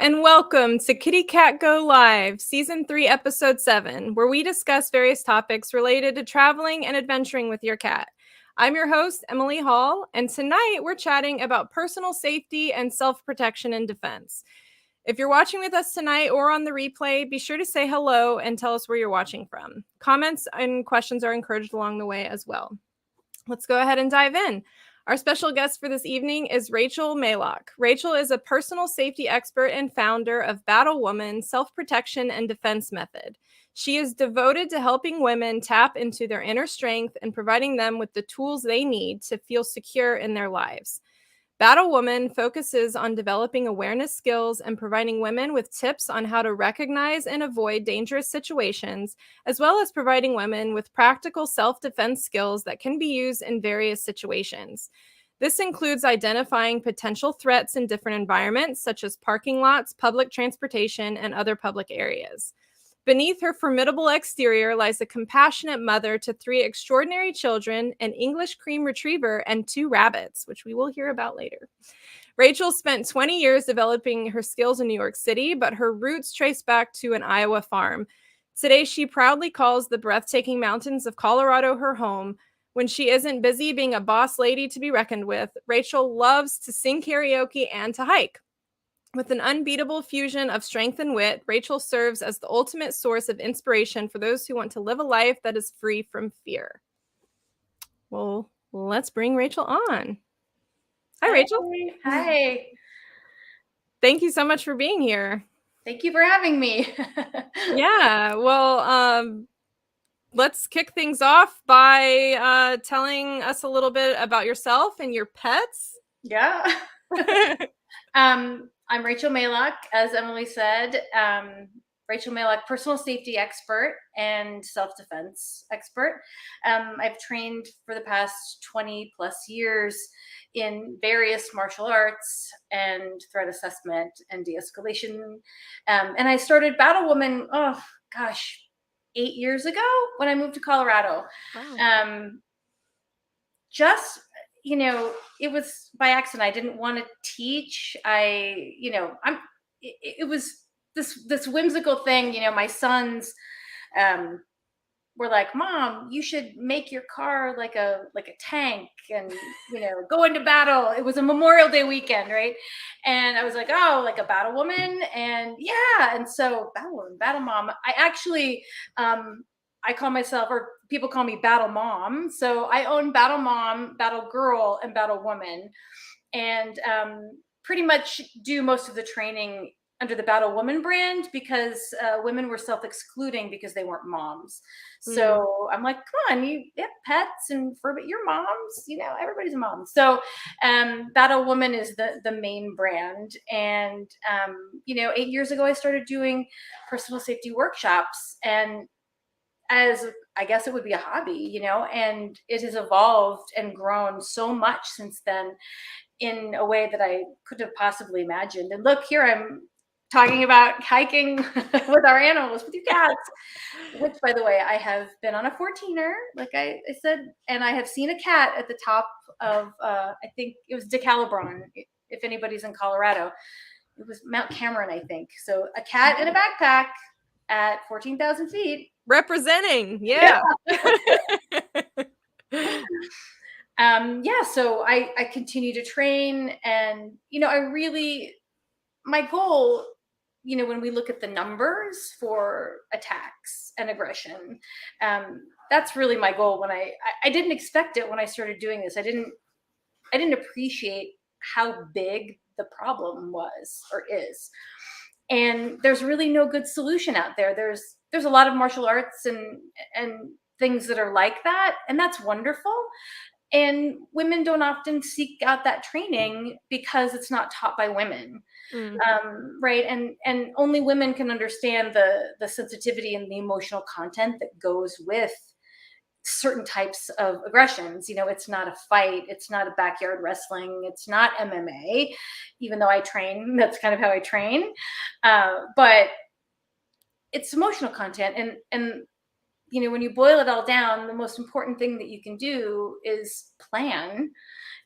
and welcome to Kitty Cat Go Live, Season 3, Episode 7, where we discuss various topics related to traveling and adventuring with your cat. I'm your host, Emily Hall, and tonight we're chatting about personal safety and self-protection and defense. If you're watching with us tonight or on the replay, be sure to say hello and tell us where you're watching from. Comments and questions are encouraged along the way as well. Let's go ahead and dive in. Our special guest for this evening is Rachel Mahloch. Rachel is a personal safety expert and founder of Battle Woman Self-Protection and Defense Method. She is devoted to helping women tap into their inner strength and providing them with the tools they need to feel secure in their lives. Battle Woman focuses on developing awareness skills and providing women with tips on how to recognize and avoid dangerous situations, as well as providing women with practical self-defense skills that can be used in various situations. This includes identifying potential threats in different environments, such as parking lots, public transportation, and other public areas. Beneath her formidable exterior lies a compassionate mother to 3 extraordinary children, an English cream retriever, and 2 rabbits, which we will hear about later. Rachel spent 20 years developing her skills in New York City, but her roots trace back to an Iowa farm. Today, she proudly calls the breathtaking mountains of Colorado her home. When she isn't busy being a boss lady to be reckoned with, Rachel loves to sing karaoke and to hike. With an unbeatable fusion of strength and wit, Rachel serves as the ultimate source of inspiration for those who want to live a life that is free from fear. Well, let's bring Rachel on. Hi, Rachel. Hi. Thank you so much for being here. Thank you for having me. Yeah, well, let's kick things off by telling us a little bit about yourself and your pets. Yeah. I'm Rachel Mahloch, as Emily said. Rachel Mahloch, personal safety expert and self-defense expert. I've trained for the past 20 plus years in various martial arts and threat assessment and de-escalation. And I started Battle Woman, 8 years ago when I moved to Colorado. Wow. It was by accident. I didn't want to teach. It was this whimsical thing. My sons were like, "Mom, you should make your car like a tank and go into battle." It was a Memorial Day weekend, right? And I was like, "Oh, like a battle woman," and yeah, and so battle woman, battle mom. I actually I call myself, or people call me Battle Mom. So I own Battle Mom, Battle Girl, and Battle Woman, and pretty much do most of the training under the Battle Woman brand because women were self-excluding because they weren't moms. So I'm like, come on, you have pets and but you're moms, everybody's a mom. So Battle Woman is the main brand. And 8 years ago, I started doing personal safety workshops, and as I guess it would be a hobby, and it has evolved and grown so much since then in a way that I couldn't have possibly imagined. And look, here I'm talking about hiking with our animals, with your cats, which, by the way, I have been on a 14er, like I said, and I have seen a cat at the top of, I think it was DeCalibron, if anybody's in Colorado. It was Mount Cameron, I think. So a cat in a backpack at 14,000 feet. Representing, yeah. So I continue to train, and my goal, when we look at the numbers for attacks and aggression, that's really my goal. When I didn't expect it when I started doing this. I didn't appreciate how big the problem was or is. And there's really no good solution out there. There's a lot of martial arts and things that are like that, and that's wonderful. And women don't often seek out that training because it's not taught by women, right? And only women can understand the sensitivity and the emotional content that goes with certain types of aggressions. It's not a fight, it's not a backyard wrestling, it's not MMA, even though I train. That's kind of how I train, but it's emotional content. And when you boil it all down, the most important thing that you can do is plan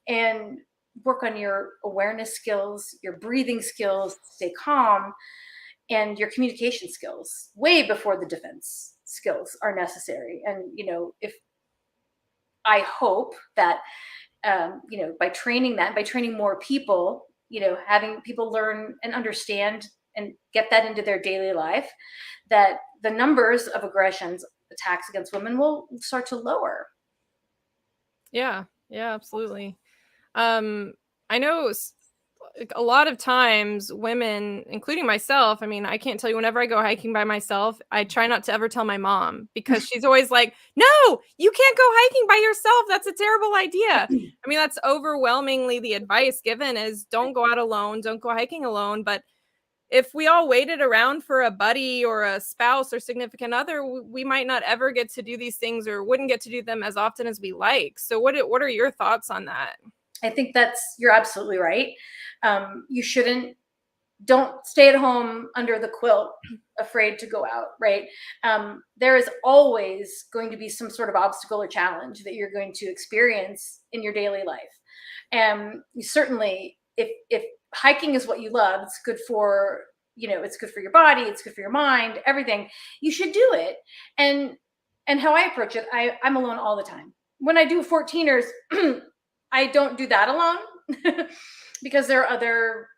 and work on your awareness skills, your breathing skills, stay calm, and your communication skills way before the defense skills are necessary. And, if I hope that, by training by training more people, having people learn and understand and get that into their daily life, that the numbers of aggressions, attacks against women will start to lower. Yeah, absolutely. I know like, a lot of times women, including myself, I mean, I can't tell you, whenever I go hiking by myself, I try not to ever tell my mom, because she's always like, "No, you can't go hiking by yourself. That's a terrible idea." I mean, that's overwhelmingly the advice given is don't go out alone, don't go hiking alone. But if we all waited around for a buddy or a spouse or significant other, we might not ever get to do these things, or wouldn't get to do them as often as we like. So what are your thoughts on that? I think you're absolutely right. You don't stay at home under the quilt, afraid to go out, right? There is always going to be some sort of obstacle or challenge that you're going to experience in your daily life. And you certainly, if hiking is what you love, it's good for, it's good for your body, it's good for your mind, everything. You should do it. And how I approach it, I'm alone all the time. When I do 14ers, I don't do that alone because there are other,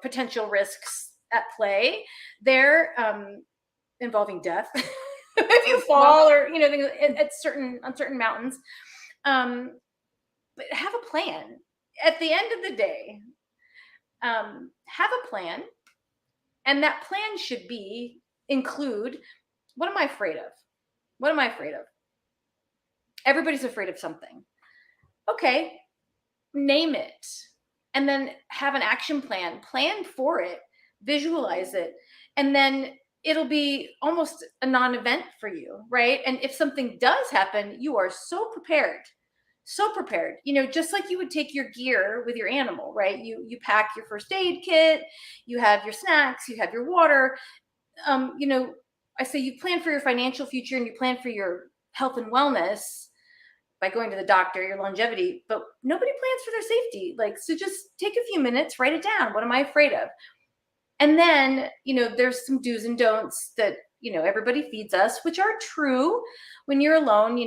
potential risks at play there, involving death if you fall, or on certain mountains. But have a plan. At the end of the day, have a plan, and that plan should include, what am I afraid of? What am I afraid of? Everybody's afraid of something. Okay, name it, and then have an action plan for it, visualize it, and then it'll be almost a non-event for you, right? And if something does happen, you are so prepared, just like you would take your gear with your animal, right? You pack your first aid kit, you have your snacks, you have your water. I say you plan for your financial future and you plan for your health and wellness by going to the doctor, your longevity, but nobody plans for their safety. So just take a few minutes, write it down. What am I afraid of? And then, there's some do's and don'ts that, everybody feeds us, which are true. When you're alone,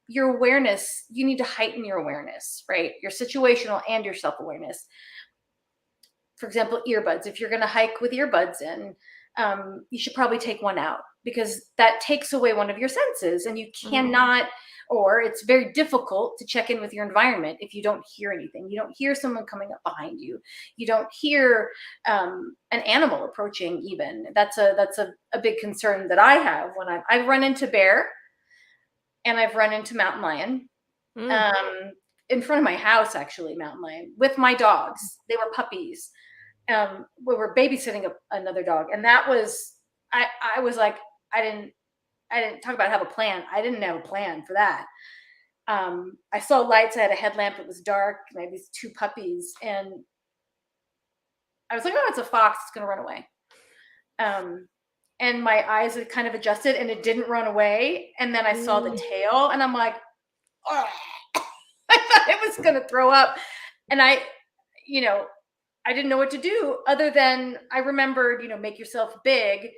your awareness, you need to heighten your awareness, right? Your situational and your self-awareness. For example, earbuds. If you're going to hike with earbuds in, you should probably take one out, because that takes away one of your senses, and you cannot, or it's very difficult to check in with your environment if you don't hear anything. You don't hear someone coming up behind you. You don't hear an animal approaching even. That's a big concern that I have when I've run into bear, and I've run into mountain lion. In front of my house, actually, mountain lion, with my dogs. They were puppies. We were babysitting another dog, and that was, I was like, I didn't talk about have a plan. I didn't have a plan for that. I saw lights. I had a headlamp. It was dark, and I had these two puppies, and I was like, oh, it's a fox. It's going to run away. And my eyes had kind of adjusted, and it didn't run away. And then I saw the tail, and I'm like, oh. I thought I was going to throw up. And I didn't know what to do, other than I remembered, make yourself big.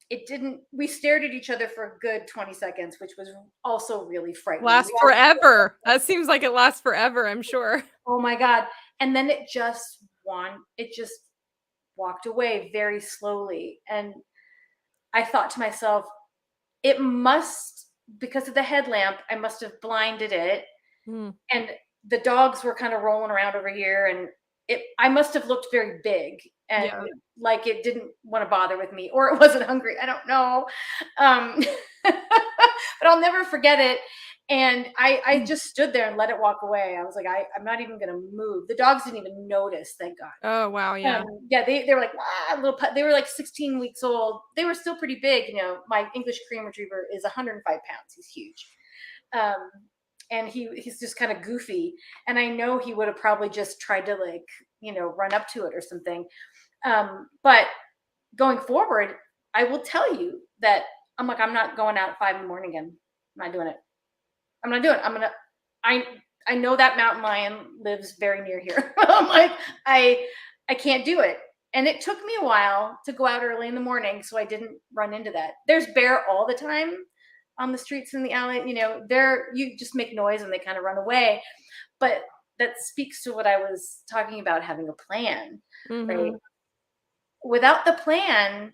It didn't, we stared at each other for a good 20 seconds, which was also really frightening. Lasts forever. That seems like it lasts forever, I'm sure. Oh my God. And then it just walked away very slowly. And I thought to myself, it must, because of the headlamp, I must have blinded it. And the dogs were kind of rolling around over here, and I must have looked very big, and like it didn't want to bother with me, or it wasn't hungry. I don't know. But I'll never forget it. And I just stood there and let it walk away. I was like, I'm not even going to move. The dogs didn't even notice, thank God. Oh, wow. Yeah. They were like, they were like 16 weeks old. They were still pretty big. My English cream retriever is 105 pounds. He's huge. And he's just kind of goofy. And I know he would have probably just tried to run up to it or something. But going forward, I will tell you that I'm like, I'm not going out at 5 a.m. again. I'm not doing it. I'm not doing it. I know that mountain lion lives very near here. I'm like, I can't do it. And it took me a while to go out early in the morning so I didn't run into that. There's bear all the time on the streets in the alley. You know, you just make noise and they kind of run away. But that speaks to what I was talking about, having a plan, right? Without the plan,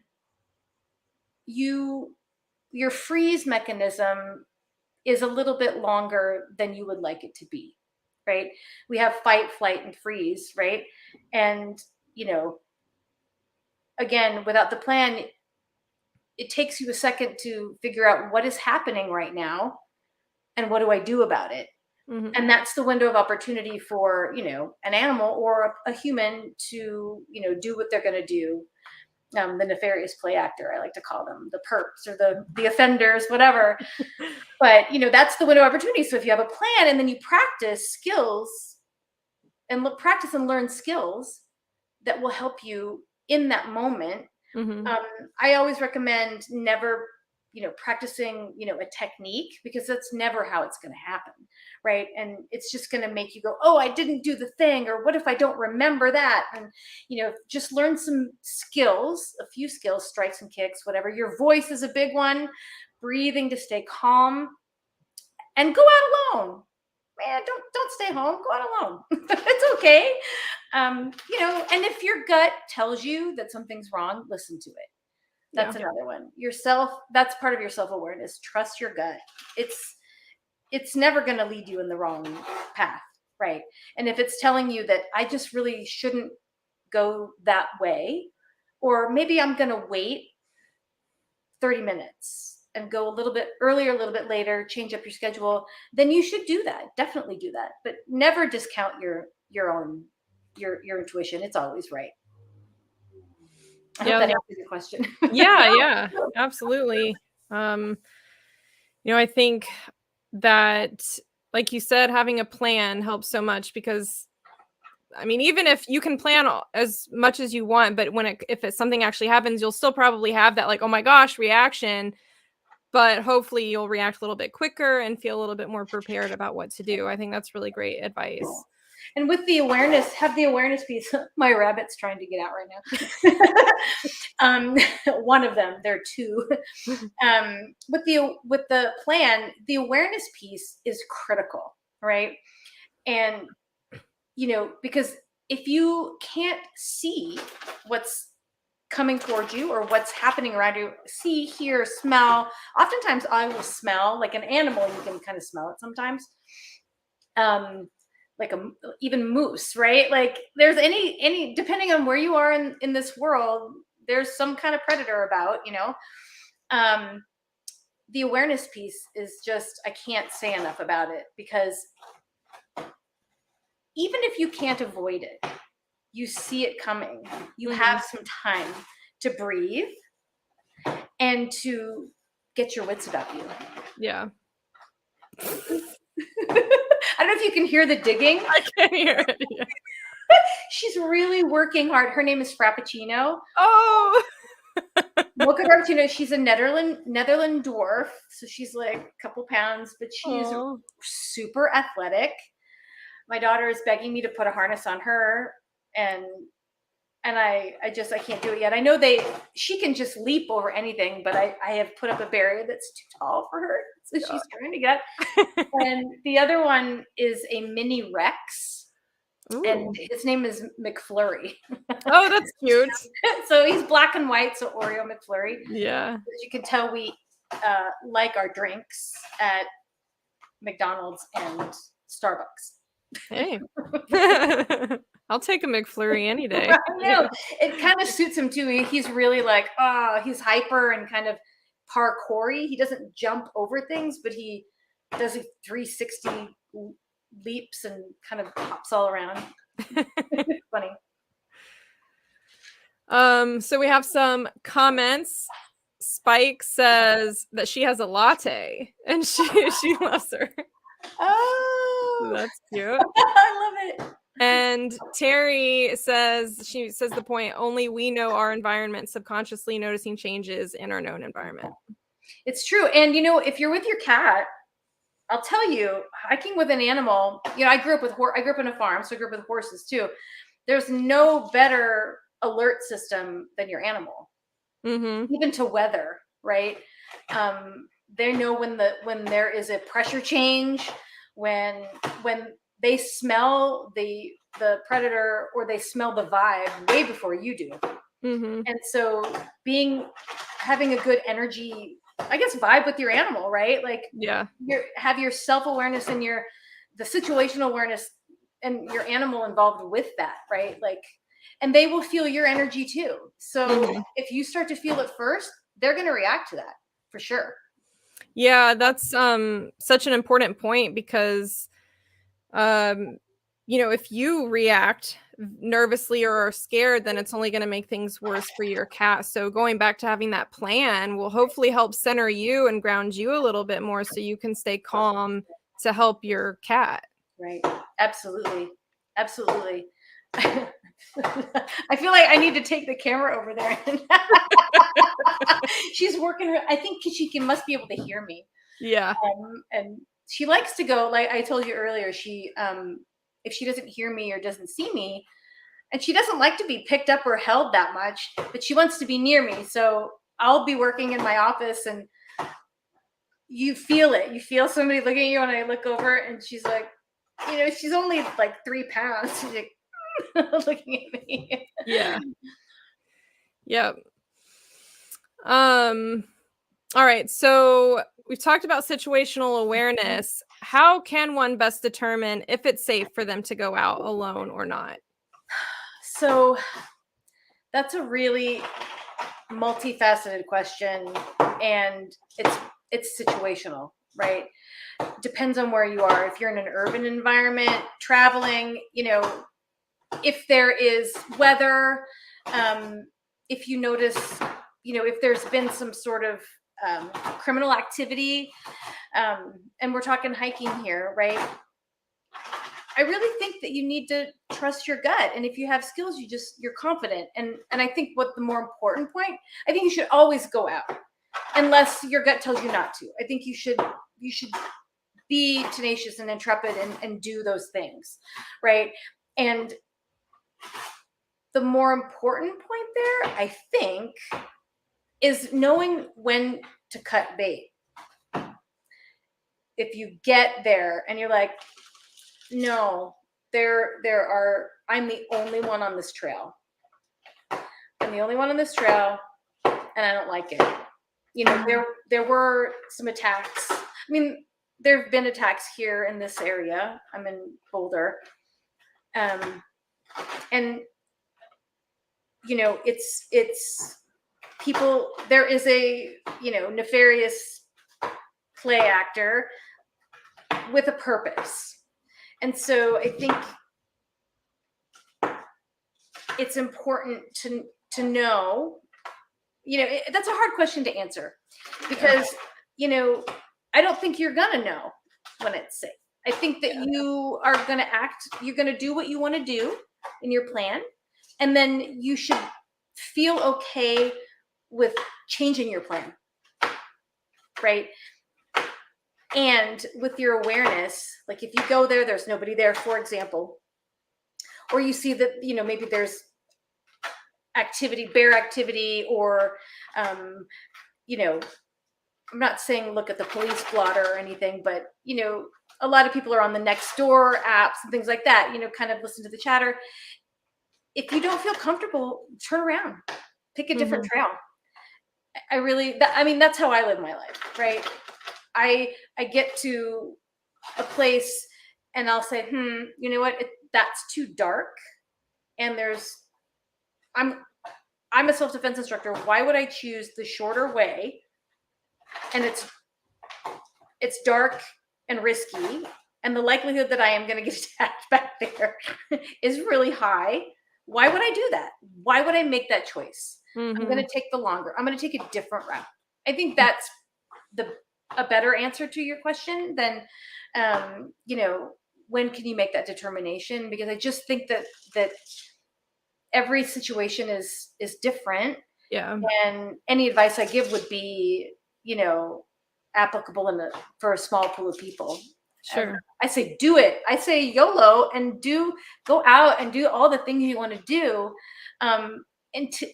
your freeze mechanism is a little bit longer than you would like it to be, right? We have fight, flight, and freeze, right? And, you know, again, without the plan, it takes you a second to figure out what is happening right now and what do I do about it. And that's the window of opportunity for, you know, an animal or a human to, you know, do what they're going to do. The nefarious play actor, I like to call them, the perps or the offenders, whatever. But, you know, that's the window of opportunity. So if you have a plan and then you practice skills and practice and learn skills that will help you in that moment. I always recommend never, you know, practicing, you know, a technique, because that's never how it's going to happen, right? And it's just going to make you go, oh, I didn't do the thing, or what if I don't remember that? And, you know, just learn some skills, a few skills, strikes and kicks, whatever. Your voice is a big one, breathing to stay calm, and go out alone. Man, don't stay home, go out alone. It's okay. You know, and if your gut tells you that something's wrong, listen to it. That's another one. That's part of your self-awareness. Trust your gut. It's never going to lead you in the wrong path, right? And if it's telling you that I just really shouldn't go that way, or maybe I'm going to wait 30 minutes and go a little bit earlier, a little bit later, change up your schedule, then you should do that. Definitely do that. But never discount your intuition. It's always right. I hope that answers your question. Yeah, absolutely. You know, I think that, like you said, having a plan helps so much, because I mean, even if you can plan as much as you want, but if something actually happens, you'll still probably have that, like, oh my gosh, reaction. But hopefully you'll react a little bit quicker and feel a little bit more prepared about what to do. I think that's really great advice. And with the awareness, have the awareness piece. My rabbit's trying to get out right now. One of them, there are two. With the plan, the awareness piece is critical, right? And, you know, because if you can't see what's coming towards you or what's happening around you, see, hear, smell. Oftentimes I will smell like an animal. You can kind of smell it sometimes. Like even moose, right? Like there's any depending on where you are in this world, there's some kind of predator about, you know. The awareness piece is just, I can't say enough about it, because even if you can't avoid it, you see it coming. You have some time to breathe and to get your wits about you. Yeah. I don't know if you can hear the digging. I can hear it. Yeah. She's really working hard. Her name is Frappuccino. Oh. Mocha Frappuccino. She's a Netherland dwarf, so she's like a couple pounds, but she's super athletic. My daughter is begging me to put a harness on her, and I can't do it yet. I know she can just leap over anything, but I have put up a barrier that's too tall for her, so she's trying to get. And the other one is a mini Rex. Ooh. And his name is McFlurry. Oh, that's cute. So he's black and white, so Oreo McFlurry. Yeah. As you can tell, we like our drinks at McDonald's and Starbucks. Hey. I'll take a McFlurry any day. I know. It kind of suits him too. He's really like, he's hyper and kind of parkour-y. He doesn't jump over things, but he does a 360 leaps and kind of hops all around. It's funny. So we have some comments. Spike says that she has a latte and she loves her. Oh, that's cute. I love it. And Terry says, the point, only we know our environment, subconsciously noticing changes in our known environment. It's true. And, you know, if you're with your cat, I'll tell you, hiking with an animal, I grew up in a farm, so I grew up with horses too. There's no better alert system than your animal, even to weather, right? They know when there is a pressure change, when they smell the predator, or they smell the vibe way before you do. And so having a good energy, I guess, vibe with your animal, right? Like, have your self-awareness and the situational awareness and your animal involved with that, right? Like, and they will feel your energy too. So if you start to feel it first, they're going to react to that for sure. Yeah, that's such an important point, because if you react nervously or are scared, then it's only going to make things worse for your cat. So going back to having that plan will hopefully help center you and ground you a little bit more, so you can stay calm to help your cat. Right. Absolutely. Absolutely. I feel like I need to take the camera over there. She's working. I think she must be able to hear me. Yeah. And she likes to go, like I told you earlier, she if she doesn't hear me or doesn't see me, and she doesn't like to be picked up or held that much, but she wants to be near me. So I'll be working in my office, and you feel it. You feel somebody looking at you, and I look over, and she's like, she's only like 3 pounds. She's like, looking at me. Yeah. Yep. All right. So we've talked about situational awareness. How can one best determine if it's safe for them to go out alone or not? So that's a really multifaceted question, and it's situational, right? Depends on where you are. If you're in an urban environment, traveling, if there is weather, if you notice, if there's been some sort of criminal activity, and we're talking hiking here, right? I really think that you need to trust your gut, and if you have skills, you're confident. And I think what the more important point, I think you should always go out, unless your gut tells you not to. I think you should be tenacious and intrepid and do those things, right? And the more important point there, I think, is knowing when to cut bait. If you get there and you're like, no, I'm the only one on this trail. I'm the only one on this trail, and I don't like it. There were some attacks. I mean, there have been attacks here in this area. I'm in Boulder. And it's people, there is a, nefarious play actor with a purpose. And so I think it's important to know, that's a hard question to answer, because, I don't think you're going to know when it's safe. I think that you are going to you're going to do what you want to do in your plan. And then you should feel okay with changing your plan, right? And with your awareness, like if you go there, there's nobody there, for example, or you see that, maybe there's bear activity, or, I'm not saying look at the police blotter or anything, but, a lot of people are on the Nextdoor apps and things like that, kind of listen to the chatter. If you don't feel comfortable, turn around, pick a different trail. That's how I live my life, right? I get to a place and I'll say, you know what, that's too dark. And I'm a self-defense instructor. Why would I choose the shorter way? And it's dark and risky, and the likelihood that I am going to get attacked back there is really high. Why would I do that? Why would I make that choice? I'm going to take I'm going to take a different route. I think that's a better answer to your question than, when can you make that determination? Because I just think that every situation is different. Yeah. And any advice I give would be, applicable for a small pool of people. Sure. I say do it. I say YOLO and go out and do all the things you want to do,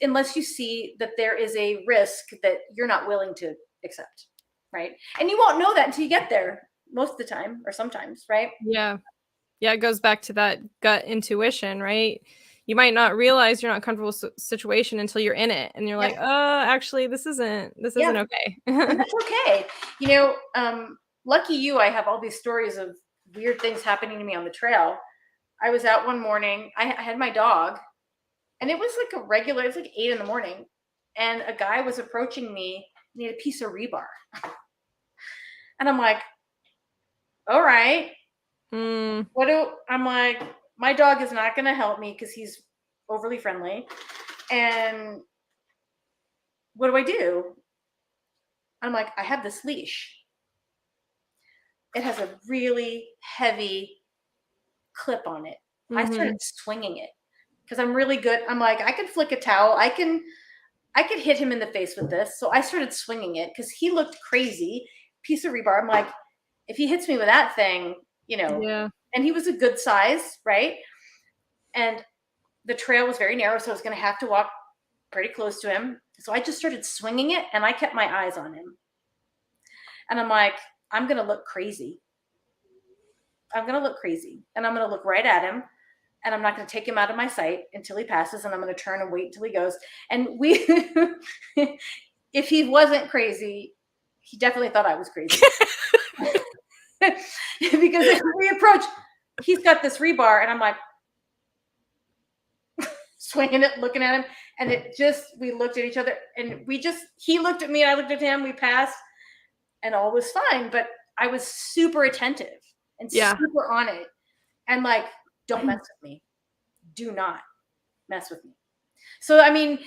unless you see that there is a risk that you're not willing to accept, right? And you won't know that until you get there most of the time, or sometimes, right? Yeah. Yeah, it goes back to that gut intuition, right? You might not realize you're not comfortable with situation until you're in it, and you're like, Yep. actually, this isn't Yeah. okay." And that's okay. Lucky you, I have all these stories of weird things happening to me on the trail. I was out one morning, I had my dog, and it was like it was like 8 a.m, and a guy was approaching me, and he had a piece of rebar. And I'm like, all right, Mm, I'm like, my dog is not going to help me because he's overly friendly. And what do I do? I'm like, I have this leash. It has a really heavy clip on it. I started mhm. swinging it because I'm really good. I'm like, I could flick a towel. I could hit him in the face with this. So I started swinging it because he looked crazy. Piece of rebar. I'm like, if he hits me with that thing, Yeah. and he was a good size, right? And the trail was very narrow, so I was going to have to walk pretty close to him. So I just started swinging it, and I kept my eyes on him. And I'm like, I'm going to look crazy. I'm going to look crazy. And I'm going to look right at him. And I'm not going to take him out of my sight until he passes. And I'm going to turn and wait until he goes. And if he wasn't crazy, he definitely thought I was crazy. Because if we approach, he's got this rebar, and I'm like, swinging it, looking at him, and we looked at each other, and he looked at me, I looked at him, we passed, and all was fine. But I was super attentive and super on it, and like, don't mess with me. Do not mess with me. So, I mean,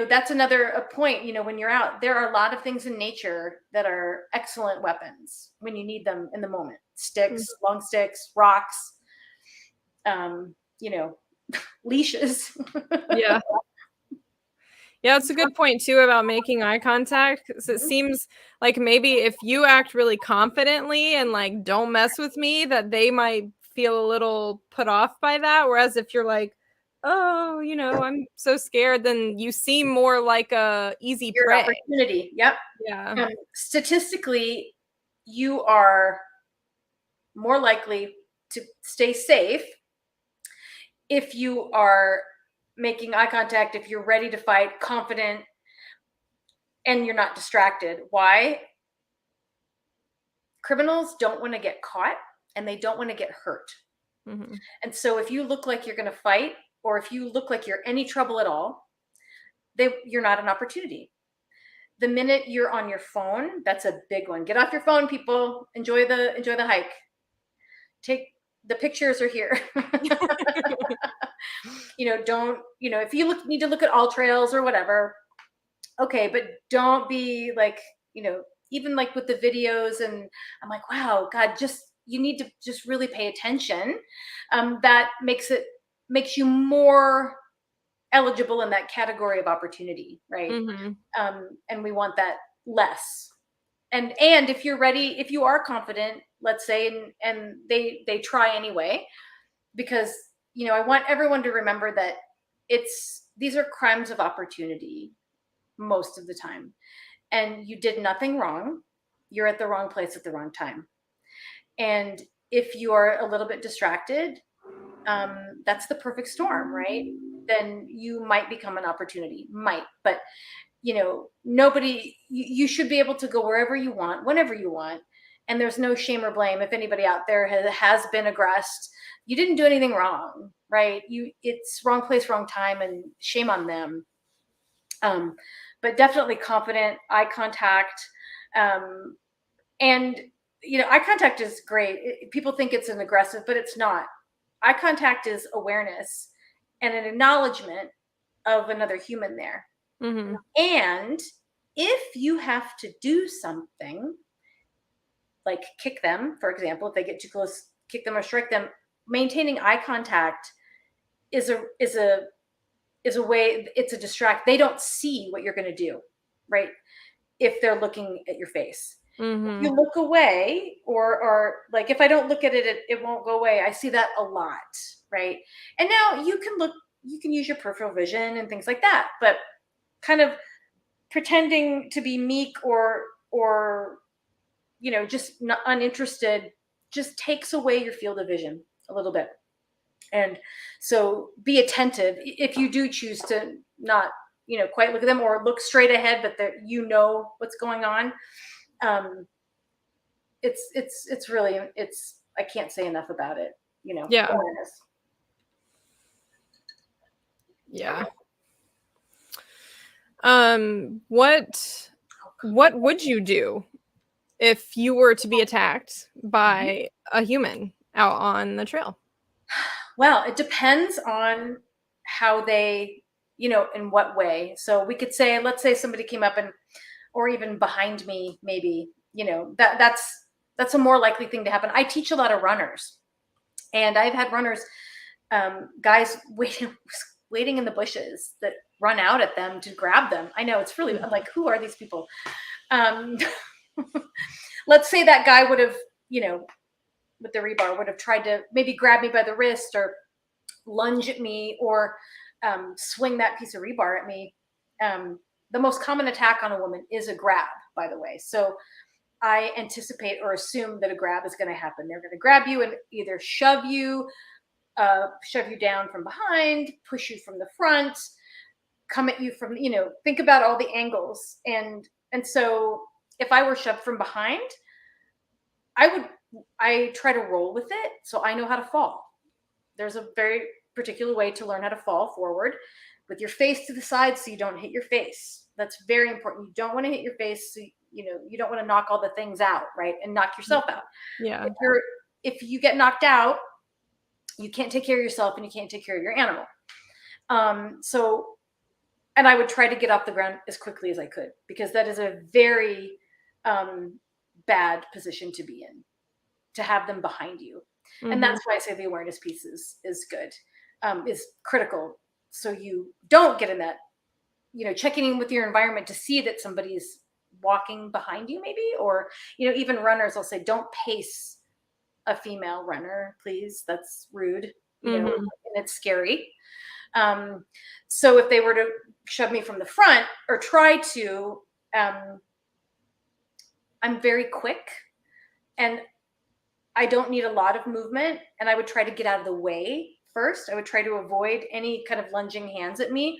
that's another point, when you're out, there are a lot of things in nature that are excellent weapons when you need them in the moment. Sticks, long sticks, rocks, leashes. Yeah. Yeah, it's a good point too about making eye contact. 'Cause it seems like maybe if you act really confidently and like don't mess with me, that they might feel a little put off by that. Whereas if you're like, oh, I'm so scared, then you seem more like a easy Your prey. opportunity. Yep. Yeah. Statistically, you are more likely to stay safe if you are making eye contact, if you're ready to fight, confident, and you're not distracted. Why? Criminals don't want to get caught, and they don't want to get hurt. Mhm. And so if you look like you're going to fight, or if you look like you're any trouble at all, you're not an opportunity. The minute you're on your phone, that's a big one. Get off your phone, people. Enjoy the hike. Take the pictures are here. Don't, if you need to look at all trails or whatever, okay, but don't be like, even like with the videos, and I'm like, wow, God, you need to just really pay attention. That makes you more eligible in that category of opportunity, right? Mhm. And we want that less. And if you're ready, if you are confident, let's say, and they try anyway, because I want everyone to remember that these are crimes of opportunity most of the time, and you did nothing wrong. You're at the wrong place at the wrong time. And if you are a little bit distracted, that's the perfect storm, right? Then you might become an opportunity, but nobody, you should be able to go wherever you want, whenever you want. And there's no shame or blame if anybody out there has been aggressed. You didn't do anything wrong, right? It's wrong place, wrong time, and shame on them. But definitely confident eye contact. And eye contact is great. People think it's an aggressive, but it's not. Eye contact is awareness and an acknowledgement of another human there. Mhm. And if you have to do something, like kick them, for example, if they get too close, kick them or strike them, maintaining eye contact is a way, it's a distract. They don't see what you're going to do, right? if they're looking at your face. If you Mm-hmm. look away, or like if I don't look at it, it won't go away. I see that a lot, right? And now you can use your peripheral vision and things like that, but kind of pretending to be meek or just not uninterested just takes away your field of vision a little bit. And so be attentive if you do choose to not quite look at them, or look straight ahead, but that what's going on. It's really, I can't say enough about it. Yeah. Awareness. Yeah. What would you do if you were to be attacked by a human out on the trail? Well, it depends on how they, in what way. So we could say, let's say somebody came up or even behind me, maybe, that's a more likely thing to happen. I teach a lot of runners, and I've had runners, guys waiting in the bushes that run out at them to grab them. I know, it's really, I'm like, who are these people? Let's say that guy would have, with the rebar, would have tried to maybe grab me by the wrist or lunge at me, or swing that piece of rebar at me. The most common attack on a woman is a grab, by the way. So I anticipate or assume that a grab is going to happen. They're going to grab you and either shove you down from behind, push you from the front, come at you from, think about all the angles. And so if I were shoved from behind, I try to roll with it, so I know how to fall. There's a very particular way to learn how to fall forward with your face to the side, so you don't hit your face. That's very important. You don't want to hit your face, so you don't want to knock all the things out, right? And knock yourself out. Yeah. If you get knocked out, you can't take care of yourself and you can't take care of your animal. And I would try to get off the ground as quickly as I could, because that is a very bad position to be in, to have them behind you. Mm-hmm. And that's why I say the awareness piece is good, is critical. So you don't get in that, checking in with your environment to see that somebody's walking behind you, maybe, or, even runners will say, don't pace a female runner, please. That's rude, Mm-hmm. and it's scary. So if they were to shove me from the front or try to, I'm very quick and I don't need a lot of movement, and I would try to get out of the way first. I would try to avoid any kind of lunging hands at me.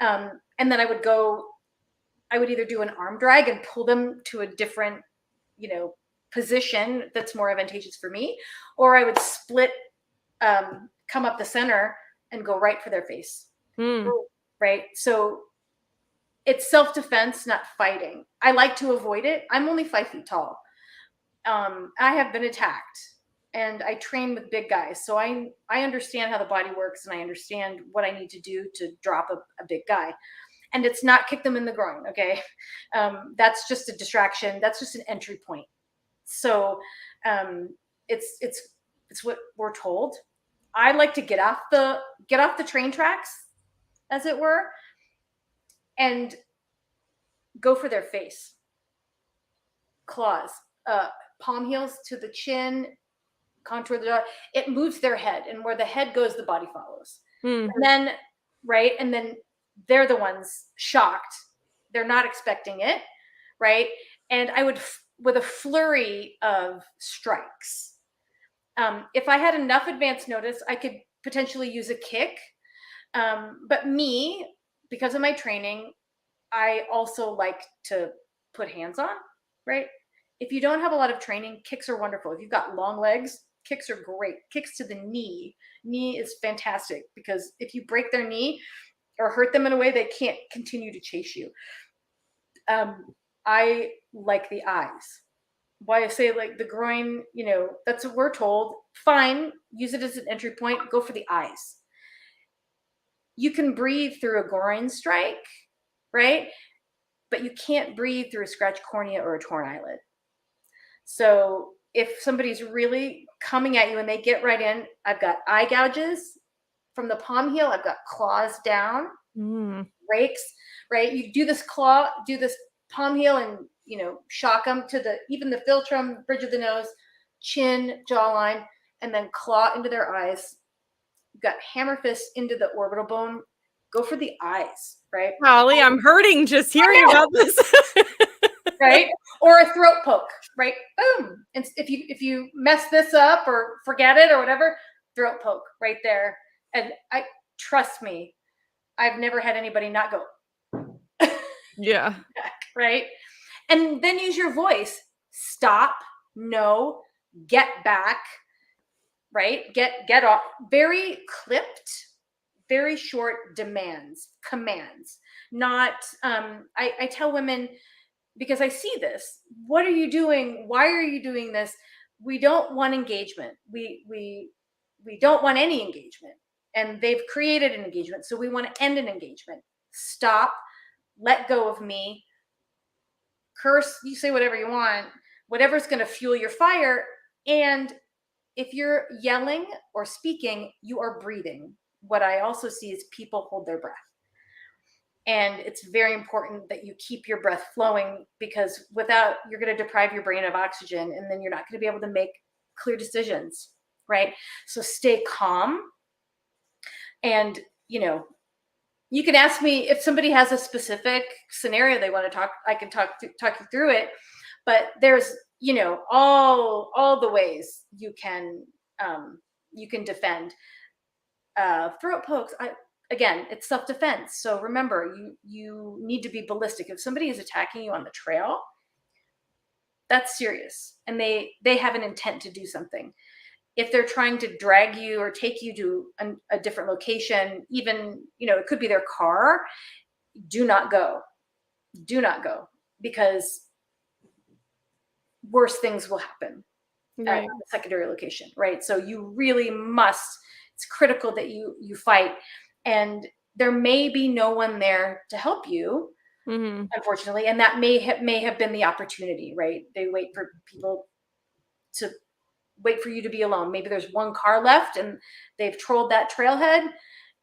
And then I would either do an arm drag and pull them to a different, position that's more advantageous for me, or I would split, come up the center and go right for their face. Right. So it's self-defense, not fighting. I like to avoid it. I'm only 5 feet tall. I have been attacked, and I train with big guys. So I understand how the body works, and I understand what I need to do to drop a big guy. And it's not kick them in the groin. Okay. That's just a distraction. That's just an entry point. So it's what we're told. I like to get off the train tracks, as it were, and go for their face. Claws, palm heels to the chin, contour the jaw. It moves their head, and where the head goes, the body follows. And then, right, and then they're the ones shocked. They're not expecting it, right? And I would, with a flurry of strikes. If I had enough advance notice, I could potentially use a kick. But me, because of my training, I also like to put hands on, right? If you don't have a lot of training, kicks are wonderful. If you've got long legs, kicks are great. Kicks to the knee is fantastic, because if you break their knee or hurt them in a way, they can't continue to chase you. I like the eyes. Why I say like the groin, that's what we're told. Fine, use it as an entry point. Go for the eyes. You can breathe through a groin strike, right? But you can't breathe through a scratched cornea or a torn eyelid. So if somebody's really coming at you and they get right in, I've got eye gouges from the palm heel. I've got claws down, rakes, right? You do this palm heel and, shock them to even the philtrum, bridge of the nose, chin, jawline, and then claw into their eyes. You've got hammer fist into the orbital bone. Go for the eyes, right? Holly, I'm hurting just hearing about this. Right? Or a throat poke, right? Boom. And if you mess this up or forget it or whatever, throat poke right there. And trust me, I've never had anybody not go. Yeah. Right? And then use your voice. Stop, no, get back, right? Get off. Very clipped, very short commands. Not I tell women, because I see this. What are you doing? Why are you doing this? We don't want engagement. We don't want any engagement. And they've created an engagement. So we want to end an engagement. Stop, let go of me. Curse, you say whatever you want, whatever's going to fuel your fire. And if you're yelling or speaking, you are breathing. What I also see is people hold their breath. And it's very important that you keep your breath flowing, because without, you're going to deprive your brain of oxygen, and then you're not going to be able to make clear decisions, right? So stay calm. And, you can ask me if somebody has a specific scenario they want to talk, I can talk you through it. But there's, all the ways you can defend. Throat pokes, again, it's self-defense. So remember, you need to be ballistic. If somebody is attacking you on the trail, that's serious, and they have an intent to do something. If they're trying to drag you or take you to a different location, even, it could be their car, do not go, because worse things will happen at the secondary location, right? So you really must, it's critical that you fight. And there may be no one there to help you, unfortunately, and that may have been the opportunity, right? They wait for people to wait for you to be alone. Maybe there's one car left and they've trolled that trailhead,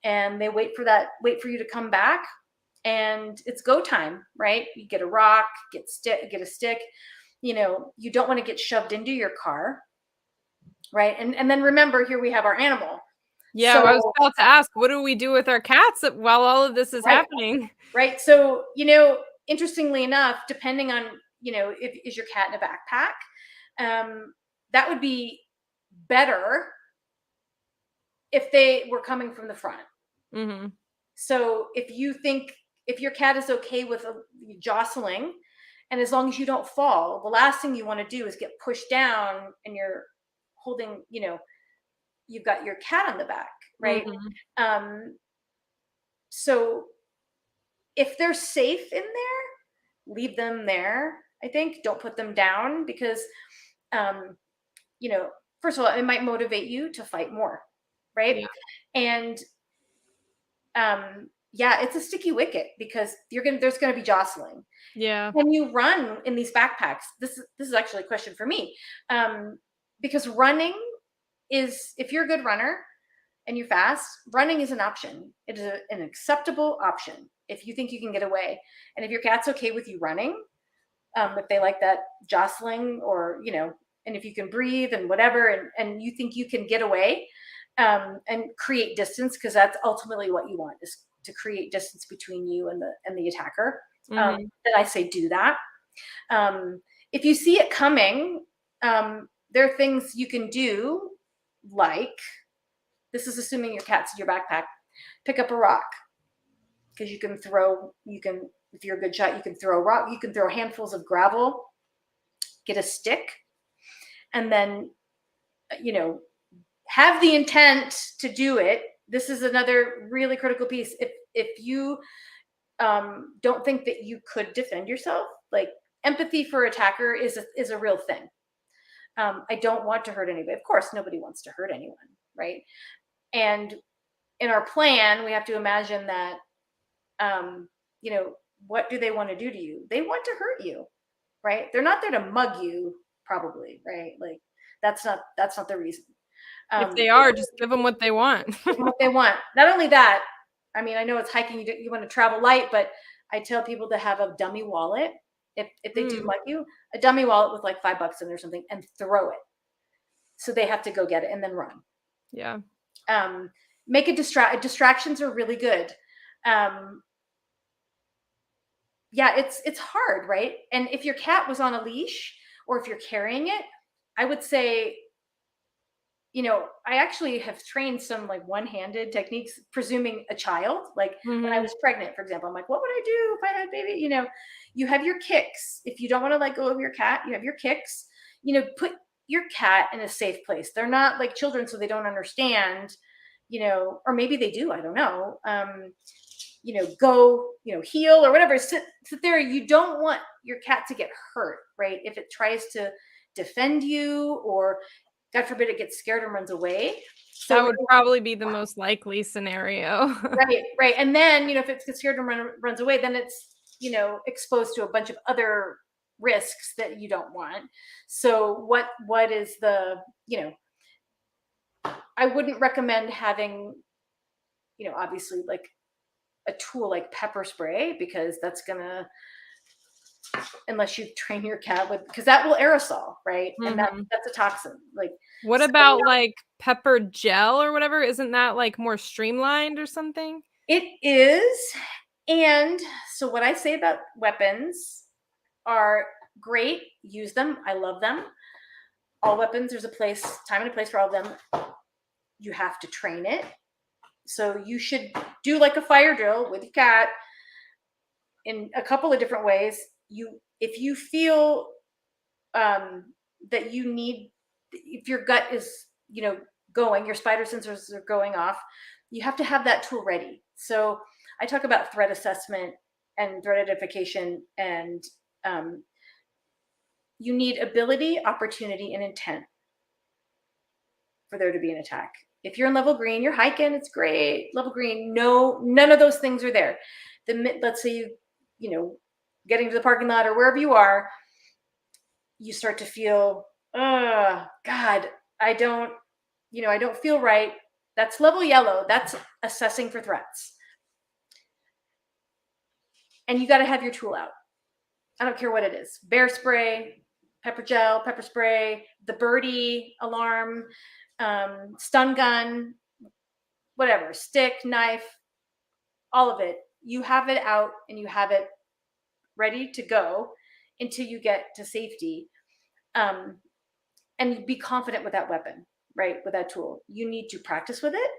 and they wait for you to come back, and it's go time, right? You get a rock, get a stick. You don't want to get shoved into your car, right? And then remember, here we have our animal. Yeah, so, I was about to ask, what do we do with our cats while all of this is happening? Right. So, interestingly enough, depending on, is your cat in a backpack, that would be better if they were coming from the front. Mm-hmm. So if your cat is okay with jostling, and as long as you don't fall, the last thing you want to do is get pushed down and you're holding, you've got your cat on the back, right? Mm-hmm. So if they're safe in there, leave them there. I think don't put them down, because, first of all, it might motivate you to fight more, right? Yeah. And it's a sticky wicket, because there's going to be jostling. Yeah. When you run in these backpacks, this is actually a question for me, because running is, if you're a good runner and you're fast, running is an option. It is an acceptable option if you think you can get away. And if your cat's okay with you running, if they like that jostling, or, and if you can breathe and whatever, and you think you can get away, and create distance, because that's ultimately what you want, is to create distance between you and the attacker. Mm-hmm. Then I say do that. If you see it coming, there are things you can do, like, this is assuming your cat's in your backpack, pick up a rock, because if you're a good shot, you can throw a rock, you can throw handfuls of gravel, get a stick, and then, have the intent to do it. This is another really critical piece. If you don't think that you could defend yourself, like, empathy for attacker is a real thing. I don't want to hurt anybody. Of course, nobody wants to hurt anyone, right? And in our plan, we have to imagine that, what do they want to do to you? They want to hurt you, right? They're not there to mug you, probably, right? Like, that's not the reason. If they are, just give them what they want. Give them what they want. Not only that, I mean, I know it's hiking, you want to travel light, but I tell people to have a dummy wallet, If they do mug you, a dummy wallet with like $5 in there or something, and throw it. So they have to go get it and then run. Yeah. Make a distractions are really good. Yeah, it's hard, right? And if your cat was on a leash or if you're carrying it, I would say, I actually have trained some like one-handed techniques, presuming a child. Like when I was pregnant, for example, I'm like, what would I do if I had a baby? You have your kicks. If you don't want to let go of your cat, you have your kicks. Put your cat in a safe place. They're not like children, so they don't understand, or maybe they do, I don't know. Go, heel or whatever, sit there. You don't want your cat to get hurt, right? If it tries to defend you, or God forbid it gets scared and runs away. So that would probably be the most likely scenario. right. And then, if it gets scared and runs away, then it's, exposed to a bunch of other risks that you don't want. So what is the, I wouldn't recommend having, obviously like a tool like pepper spray, because that's gonna, unless you train your cat with, because that will aerosol, right? And that's a toxin. Like, what about like pepper gel or whatever? Isn't that like more streamlined or something? It is. And so what I say about weapons are great. Use them. I love them. All weapons, there's a time and a place for all of them. You have to train it. So you should do like a fire drill with your cat in a couple of different ways. If you feel that you need, if your gut is, going, your spider sensors are going off, you have to have that tool ready. So I talk about threat assessment and threat identification, and you need ability, opportunity, and intent for there to be an attack. If you're in level green, you're hiking, it's great. Level green, no, none of those things are there. Let's say getting to the parking lot or wherever you are, you start to feel, oh God, I don't feel right. That's level yellow. That's assessing for threats. And you got to have your tool out. I don't care what it is. Bear spray, pepper gel, pepper spray, the birdie alarm, stun gun, whatever, stick, knife, all of it. You have it out and you have it ready to go until you get to safety. And be confident with that weapon, right? With that tool. You need to practice with it.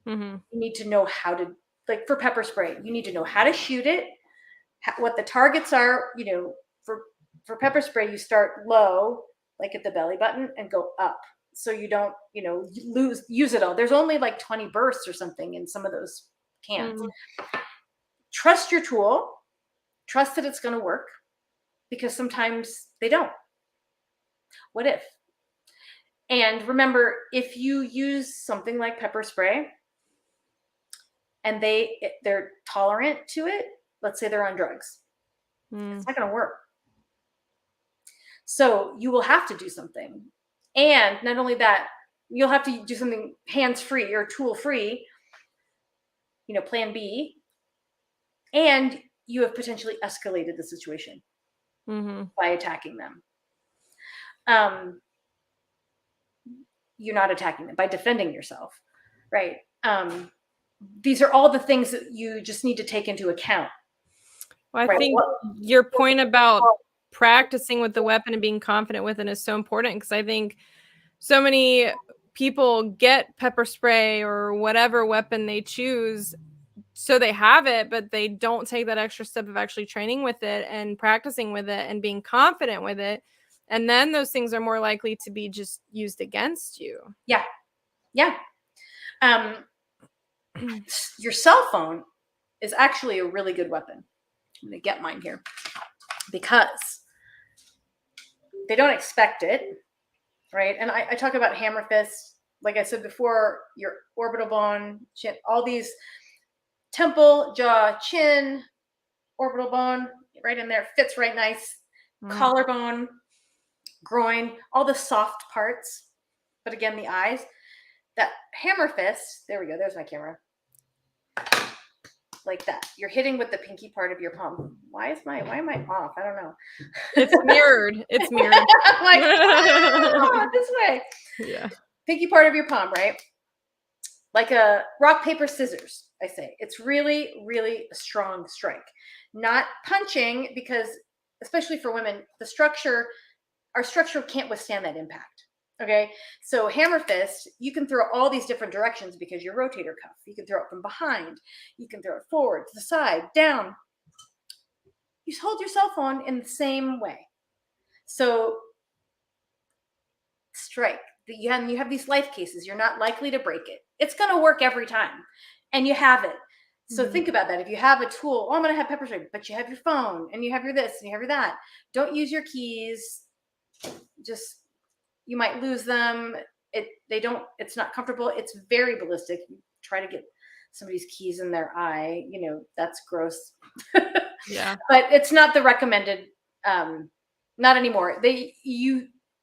You need to know how to, like for pepper spray, you need to know how to shoot it, what the targets are. For pepper spray, you start low, like at the belly button, and go up. So you don't, use it all. There's only like 20 bursts or something in some of those cans. Trust your tool. Trust that it's going to work, because sometimes they don't. What if? And remember, if you use something like pepper spray and they're tolerant to it, let's say they're on drugs, it's not going to work. So you will have to do something. And not only that, you'll have to do something hands-free or tool-free, plan B, and you have potentially escalated the situation by attacking them. You're not attacking them by defending yourself, right? These are all the things that you just need to take into account. Well, I think your point about practicing with the weapon and being confident with it is so important, because I think so many people get pepper spray or whatever weapon they choose, so they have it, but they don't take that extra step of actually training with it and practicing with it and being confident with it. And then those things are more likely to be just used against you. Yeah. Your cell phone is actually a really good weapon. I'm going to get mine here because they don't expect it, right? And I talk about hammer fists. Like I said before, your orbital bone, chin, all these temple, jaw, chin, orbital bone, right in there, fits right nice. Collarbone, groin, all the soft parts. But again, the eyes, that hammer fist, there we go, there's my camera. like that. You're hitting with the pinky part of your palm. Why am I off? I don't know. It's mirrored. It's mirrored. I'm like, this way. Yeah. Pinky part of your palm, right? Like a rock, paper, scissors, I say. It's really, really a strong strike. Not punching, because especially for women, our structure can't withstand that impact. Okay. So hammer fist, you can throw all these different directions because your rotator cuff. You can throw it from behind. You can throw it forward, to the side, down. You hold your cell phone in the same way. So strike. You have these life cases. You're not likely to break it. It's going to work every time. And you have it. So think about that. If you have a tool, I'm going to have pepper spray, but you have your phone and you have your this and you have your that. Don't use your keys. Just, you might lose them. It's not comfortable. It's very ballistic. You try to get somebody's keys in their eye, that's gross. Yeah. But it's not the recommended, not anymore.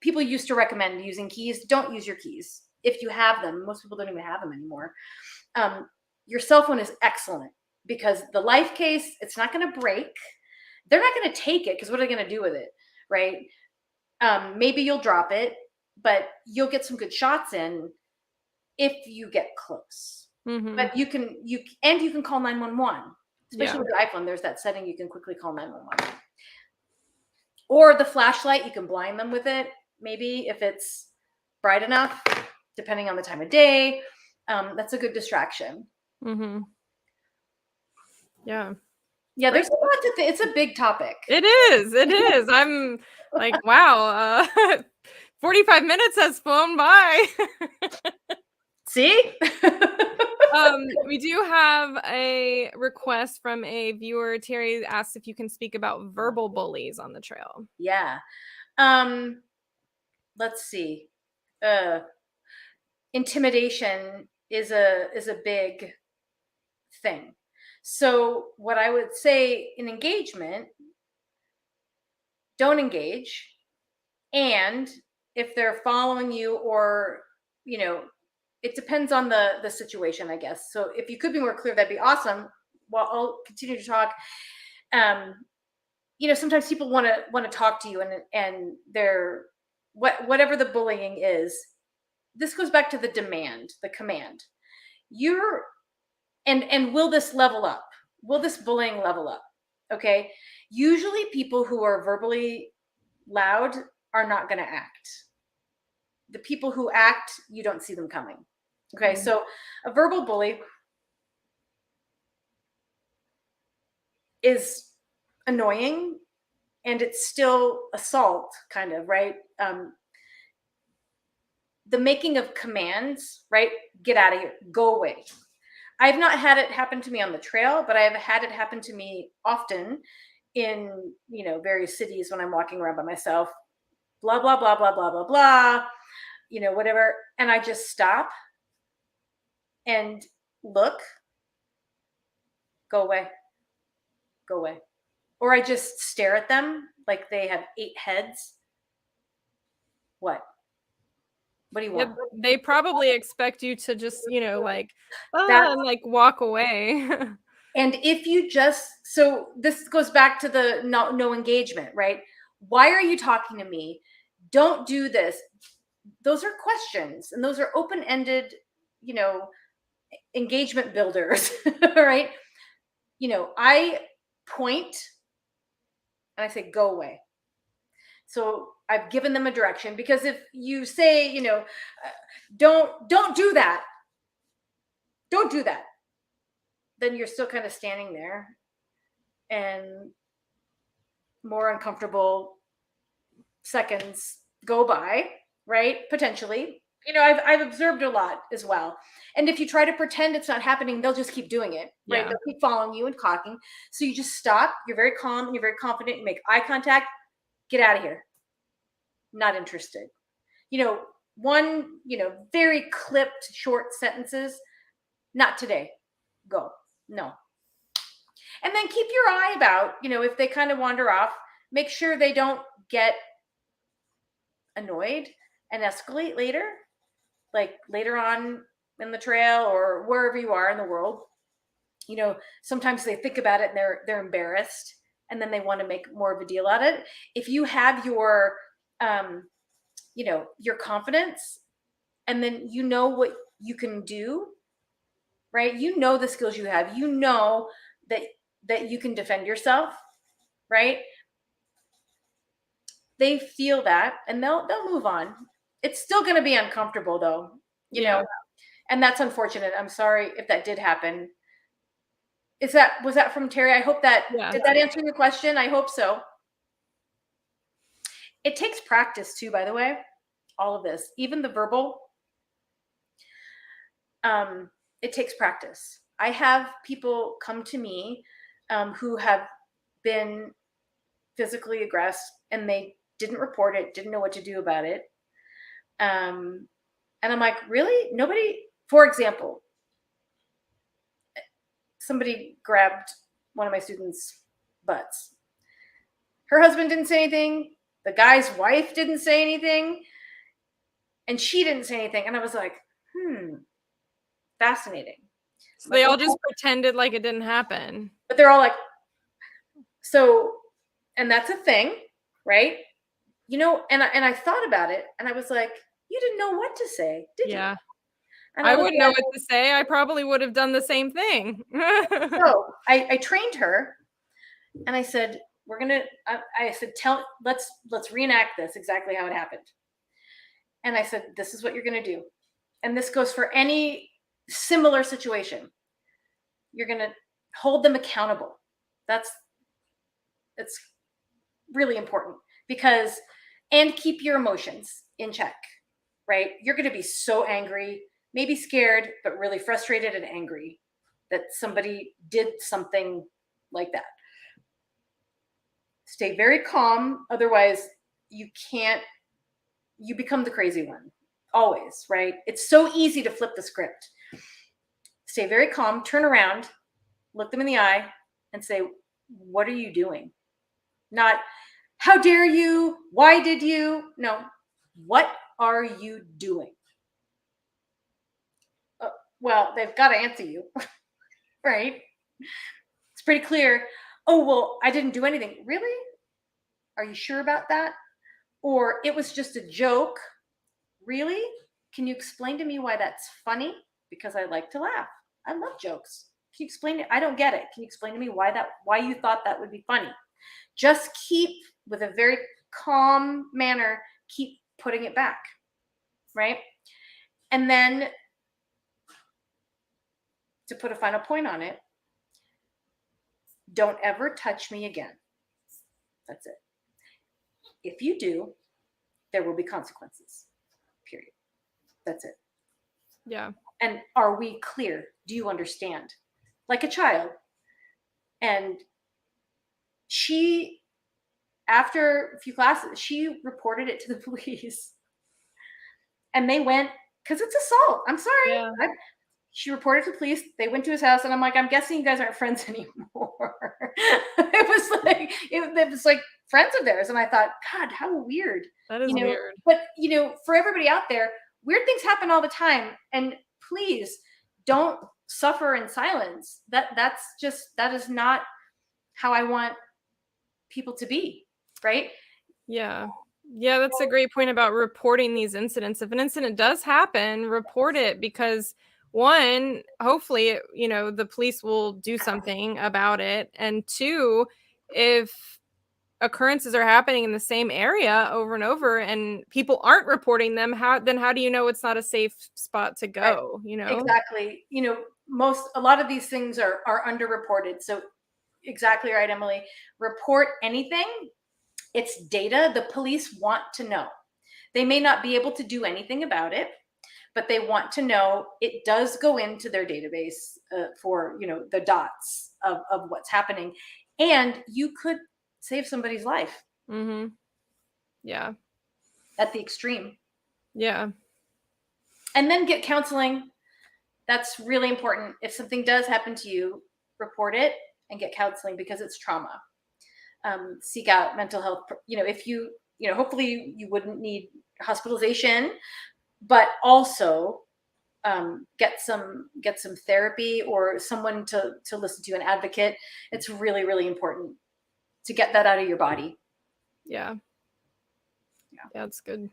People used to recommend using keys. Don't use your keys if you have them. Most people don't even have them anymore. Your cell phone is excellent because the life case, it's not going to break. They're not going to take it because what are they going to do with it, right? Maybe you'll drop it, but you'll get some good shots in if you get close. But you can call 911, especially with the iPhone. There's that setting you can quickly call 911. Or the flashlight, you can blind them with it. Maybe if it's bright enough, depending on the time of day, that's a good distraction. Yeah. Yeah, there's a lot to it's a big topic. It is. I'm like, wow, 45 minutes has flown by. See? We do have a request from a viewer. Terry asked if you can speak about verbal bullies on the trail. Yeah. Let's see. Intimidation is a big thing. So what I would say in engagement, don't engage. And if they're following you or, it depends on the situation, I guess. So if you could be more clear, that'd be awesome. Well, I'll continue to talk. Sometimes people want to talk to you and they're whatever the bullying is. This goes back to the command. And will this level up? Will this bullying level up? Okay. Usually people who are verbally loud are not going to act. The people who act, you don't see them coming. Okay. So a verbal bully is annoying and it's still assault, kind of, right? The making of commands, right? Get out of here, go away. I've not had it happen to me on the trail, but I've had it happen to me often in, various cities when I'm walking around by myself, blah, blah, blah, blah, blah, blah, blah, whatever. And I just stop and look, go away, go away. Or I just stare at them like they have 8 heads. What do you want? They probably expect you to just, and walk away. And if you so this goes back to the no engagement, right? Why are you talking to me? Don't do this. Those are questions and those are open-ended, engagement builders, right? I point and I say, go away. So I've given them a direction, because if you say, don't do that. Don't do that. Then you're still kind of standing there and more uncomfortable seconds go by, right? Potentially. I've observed a lot as well. And if you try to pretend it's not happening, they'll just keep doing it, right? Yeah. They'll keep following you and cocking. So you just stop. You're very calm and you're very confident. You make eye contact. Get out of here. Not interested. One, very clipped short sentences. Not today. Go. No. And then keep your eye about, if they kind of wander off, make sure they don't get annoyed and escalate later, like later on in the trail or wherever you are in the world. sometimes they think about it and they're embarrassed, and then they want to make more of a deal out of it. If you have your your confidence, and then what you can do, right? The skills you have, that you can defend yourself, right? They feel that, and they'll move on. It's still going to be uncomfortable though, and that's unfortunate. I'm sorry if that did happen. Was that from Terry? I hope that did that answer your question? I hope so. It takes practice too, by the way, all of this, even the verbal. It takes practice. I have people come to me who have been physically aggressed, and they didn't report it, didn't know what to do about it. And I'm like, really? Nobody? For example, somebody grabbed one of my students' butts. Her husband didn't say anything. The guy's wife didn't say anything. And she didn't say anything. And I was like, fascinating. So they all just pretended like it didn't happen. But they're all like, and that's a thing, right? And I thought about it, and I was like, you didn't know what to say, did you? And I wouldn't know what to say. I probably would have done the same thing. So I trained her, and I said, let's reenact this exactly how it happened. And I said, this is what you're going to do. And this goes for any similar situation. You're going to hold them accountable. It's really important, and keep your emotions in check, right? You're going to be so angry, maybe scared, but really frustrated and angry that somebody did something like that. Stay very calm. Otherwise, you become the crazy one always, right? It's so easy to flip the script. Stay very calm, turn around, look them in the eye, and say, what are you doing? Not, how dare you? Why did you? No, what are you doing? Well, they've got to answer you, right? It's pretty clear. Oh, well, I didn't do anything. Really? Are you sure about that? Or it was just a joke. Really? Can you explain to me why that's funny? Because I like to laugh. I love jokes. Can you explain it? I don't get it. Can you explain to me why you thought that would be funny? Just keep, with a very calm manner, keep putting it back, right? And then, to put a final point on it, don't ever touch me again. That's it. If you do, there will be consequences, period. That's it. Yeah. And are we clear? Do you understand? Like a child. And she, after a few classes, she reported it to the police. And they went, because it's assault. I'm sorry. Yeah. She reported to the police. They went to his house, and I'm like, I'm guessing you guys aren't friends anymore. it was like friends of theirs. And I thought, God, how weird. That is weird. But, for everybody out there, weird things happen all the time. And please don't suffer in silence. That is not how I want people to be, right? Yeah. Yeah, that's a great point about reporting these incidents. If an incident does happen, report it, because one, hopefully, the police will do something about it. And two, if occurrences are happening in the same area over and over and people aren't reporting them, how do you know it's not a safe spot to go? Right. Exactly. A lot of these things are underreported. So exactly right, Emily. Report anything. It's data the police want to know. They may not be able to do anything about it, but they want to know. It does go into their database for the dots of what's happening, and you could save somebody's life. Mm-hmm. Yeah. At the extreme. Yeah. And then get counseling. That's really important. If something does happen to you, report it and get counseling, because it's trauma. Seek out mental health. If you, hopefully you wouldn't need hospitalization, but also get some therapy or someone to listen to, an advocate. It's really, really important to get that out of your body. Yeah. Yeah. That's good.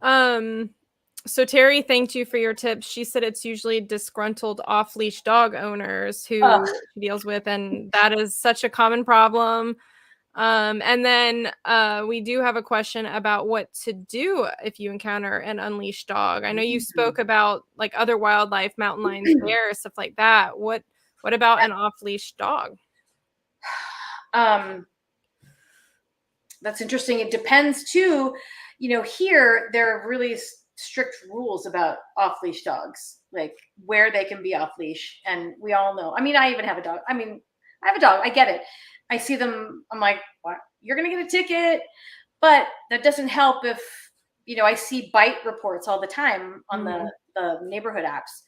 So Terry thanked you for your tips. She said it's usually disgruntled off-leash dog owners who she deals with, and that is such a common problem. And then we do have a question about what to do if you encounter an unleashed dog. I know you spoke about like other wildlife, mountain lions, bears, stuff like that. What about an off-leash dog? That's interesting. It depends too. Here there are really strict rules about off-leash dogs, like where they can be off-leash. And we all know. I mean, I even have a dog. I mean, I have a dog. I get it. I see them. I'm like, what? You're going to get a ticket. But that doesn't help if, I see bite reports all the time on the neighborhood apps.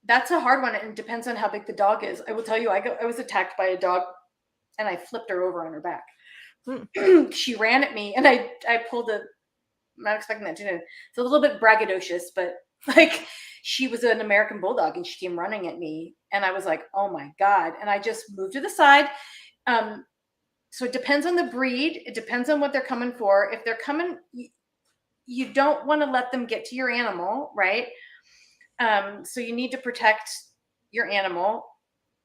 That's a hard one. And it depends on how big the dog is. I will tell you, I was attacked by a dog and I flipped her over on her back. She ran at me and I pulled I'm not expecting that to do. It's a little bit braggadocious, but like she was an American bulldog and she came running at me and I was like, oh my God. And I just moved to the side. So it depends on the breed. It depends on what they're coming for. If they're coming, you don't want to let them get to your animal, right? So you need to protect your animal.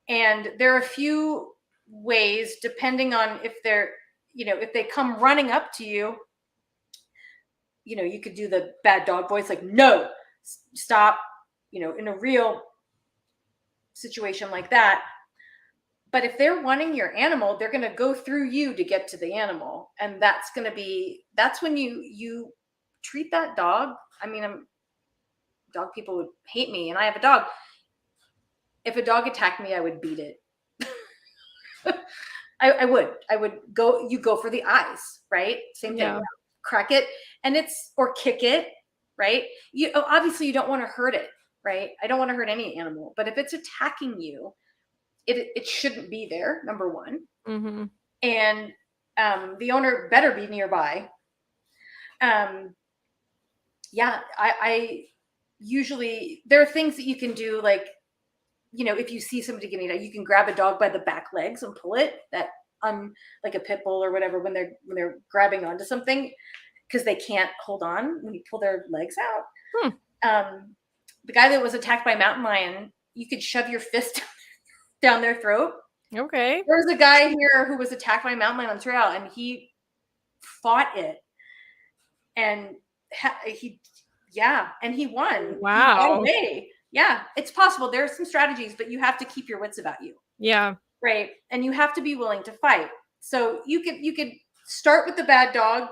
And there are a few ways, depending on if they're, if they come running up to you, you could do the bad dog voice, like, no, stop, in a real situation like that. But if they're wanting your animal, they're going to go through you to get to the animal. And that's when you treat that dog. I mean, dog people would hate me and I have a dog. If a dog attacked me, I would beat it. I would go, you go for the eyes, right? Same thing. Yeah. Crack it or kick it, right? Obviously you don't want to hurt it, right? I don't want to hurt any animal, but if it's attacking you, it shouldn't be there, number one. Mm-hmm. And the owner better be nearby. I usually, there are things that you can do, like, if you see somebody getting it, you can grab a dog by the back legs and pull it, like a pit bull or whatever, when they're grabbing onto something, because they can't hold on when you pull their legs out. The guy that was attacked by a mountain lion, you could shove your fist down their throat. Okay. There's a guy here who was attacked by a mountain lion on the trail, and he fought it, and he won. Wow. He got away. Yeah, it's possible. There are some strategies, but you have to keep your wits about you. Yeah. Right. And you have to be willing to fight. So you could start with the bad dog.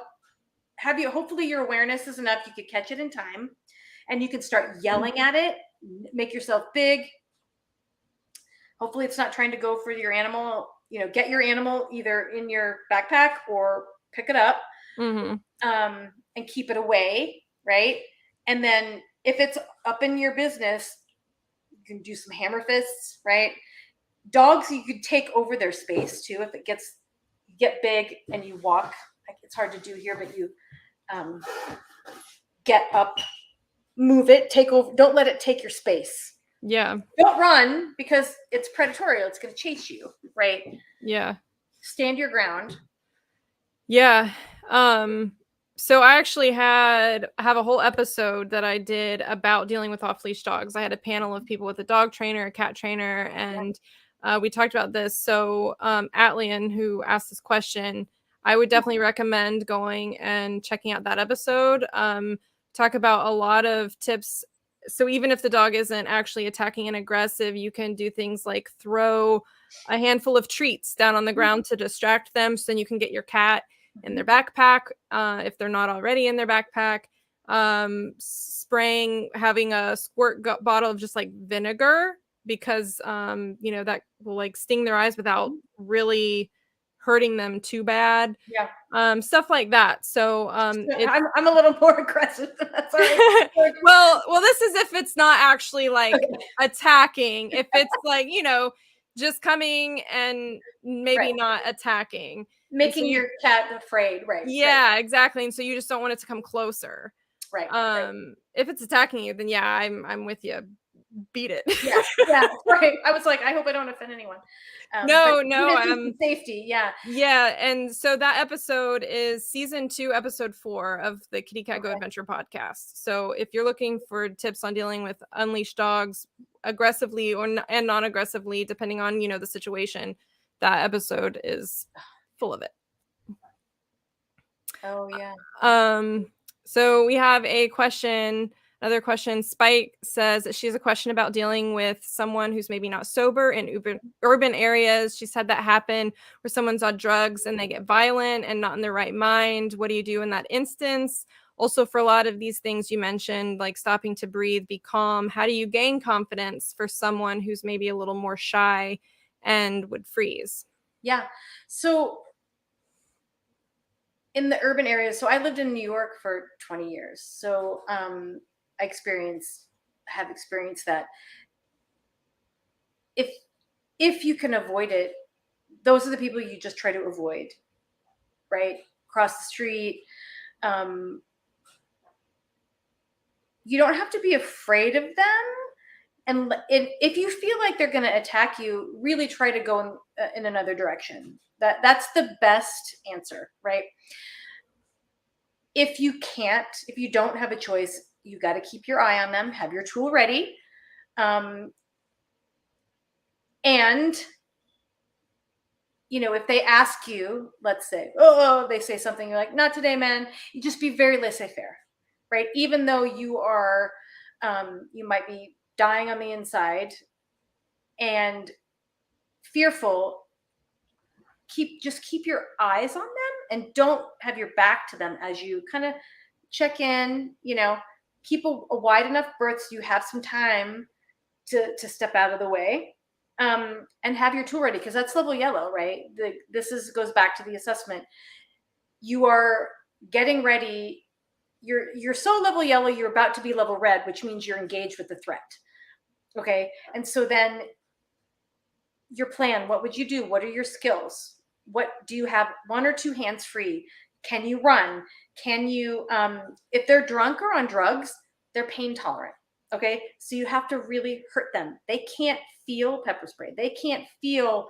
Hopefully your awareness is enough. You could catch it in time, and you can start yelling at it, make yourself big. Hopefully it's not trying to go for your animal. Get your animal either in your backpack or pick it up, and keep it away. Right. And then if it's up in your business, you can do some hammer fists, right? Dogs, you could take over their space too. If it get big and you walk, it's hard to do here, but you get up, move it, take over. Don't let it take your space. Yeah. Don't run because it's predatory. It's going to chase you, right? Yeah. Stand your ground. Yeah. So I actually have a whole episode that I did about dealing with off-leash dogs. I had a panel of people with a dog trainer, a cat trainer, and we talked about this. So Atlian, who asked this question, I would definitely recommend going and checking out that episode. Talk about a lot of tips. So even if the dog isn't actually attacking and aggressive, you can do things like throw a handful of treats down on the ground to distract them. So then you can get your cat in their backpack, if they're not already in their backpack. Spraying, having a squirt bottle of just like vinegar, because that will like sting their eyes without really hurting them too bad. Yeah. Stuff like that. So I'm a little more aggressive. That's all right. well, this is if it's not actually like attacking. If it's like, just coming and maybe Right. not attacking. And so Making your cat afraid. Right. yeah, exactly. And so you just don't want it to come closer. Right. Right. If it's attacking you, then yeah, I'm with you. Beat it. Yeah. Yeah. Right. I was like, I hope I don't offend anyone. But No, good no, instance of safety. Yeah. yeah, and so that episode is season 2, episode 4 of the Kitty Cat Go Okay. Adventure podcast. So if you're looking for tips on dealing with unleashed dogs aggressively or and non-aggressively, depending on, the situation, that episode is full of it. Oh yeah. So we have another question. Spike says that she has a question about dealing with someone who's maybe not sober in urban areas. She's had that happen where someone's on drugs and they get violent and not in their right mind. What do you do in that instance? Also, for a lot of these things you mentioned, like stopping to breathe, be calm, how do you gain confidence for someone who's maybe a little more shy and would freeze? Yeah. So in the urban areas, so I lived in New York for 20 years. So I have experienced that. If you can avoid it, those are the people you just try to avoid, right? Cross the street. You don't have to be afraid of them. And if you feel like they're going to attack you, really try to go in another direction. That's the best answer, right? If you don't have a choice, you got to keep your eye on them, have your tool ready. And if they ask you, let's say, they say something, you're like, not today, man. You just be very laissez-faire, right? Even though you might be dying on the inside and fearful, keep your eyes on them and don't have your back to them as you kind of check in, keep a wide enough berth so you have some time to step out of the way. And have your tool ready, because that's level yellow, right? This goes back to the assessment. You are getting ready. You're so level yellow, you're about to be level red, which means you're engaged with the threat. Okay. And so then your plan, what would you do? What are your skills? What do you have? 1 or 2 hands free? Can you run? Can you, if they're drunk or on drugs, they're pain tolerant. Okay. So you have to really hurt them. They can't feel pepper spray. They can't feel,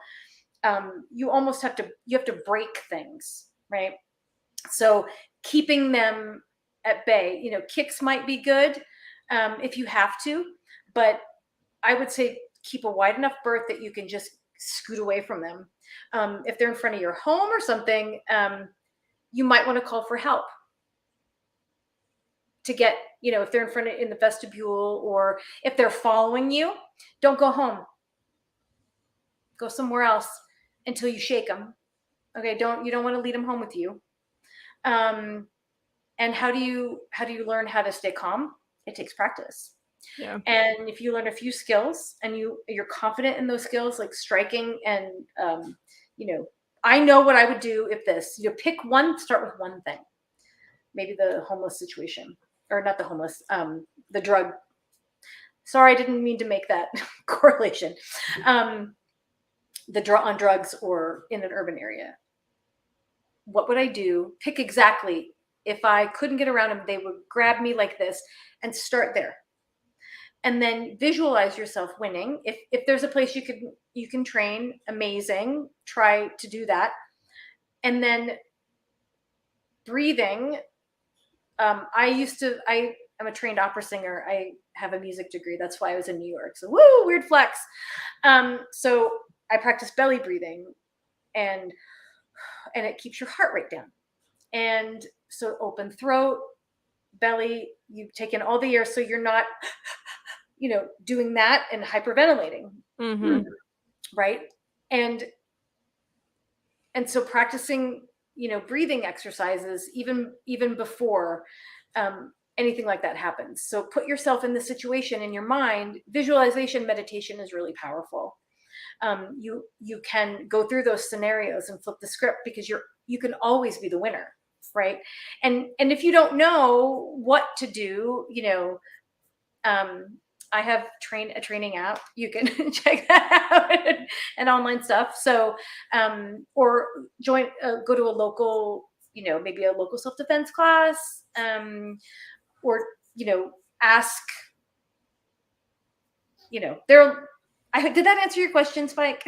you have to break things, right? So keeping them at bay, kicks might be good if you have to, but I would say keep a wide enough berth that you can just scoot away from them. If they're in front of your home or something, you might want to call for help to get, if they're in the vestibule, or if they're following you, don't go home. Go somewhere else until you shake them. Okay, you don't want to lead them home with you. And how do you learn how to stay calm? It takes practice. Yeah. And if you learn a few skills and you're confident in those skills, like striking and, I know what I would do if this, pick one, start with one thing. Maybe the homeless situation, or not the homeless, the drug. Sorry, I didn't mean to make that correlation. On drugs or in an urban area. What would I do? Pick exactly. If I couldn't get around them, they would grab me like this, and start there. And then visualize yourself winning. If there's a place you can train, amazing. Try to do that. And then breathing. I'm a trained opera singer. I have a music degree. That's why I was in New York. So woo, weird flex. So I practice belly breathing, and it keeps your heart rate down. And so open throat, belly, you take in all the air, so you're not doing that and hyperventilating. Mm-hmm. Right. And so practicing, breathing exercises, even before anything like that happens. So put yourself in the situation in your mind. Visualization meditation is really powerful. You can go through those scenarios and flip the script, because you can always be the winner. Right. And if you don't know what to do, I have a training app. You can check that out and online stuff. So, or go to a local, maybe a local self-defense class, or, ask, did that answer your question, Spike?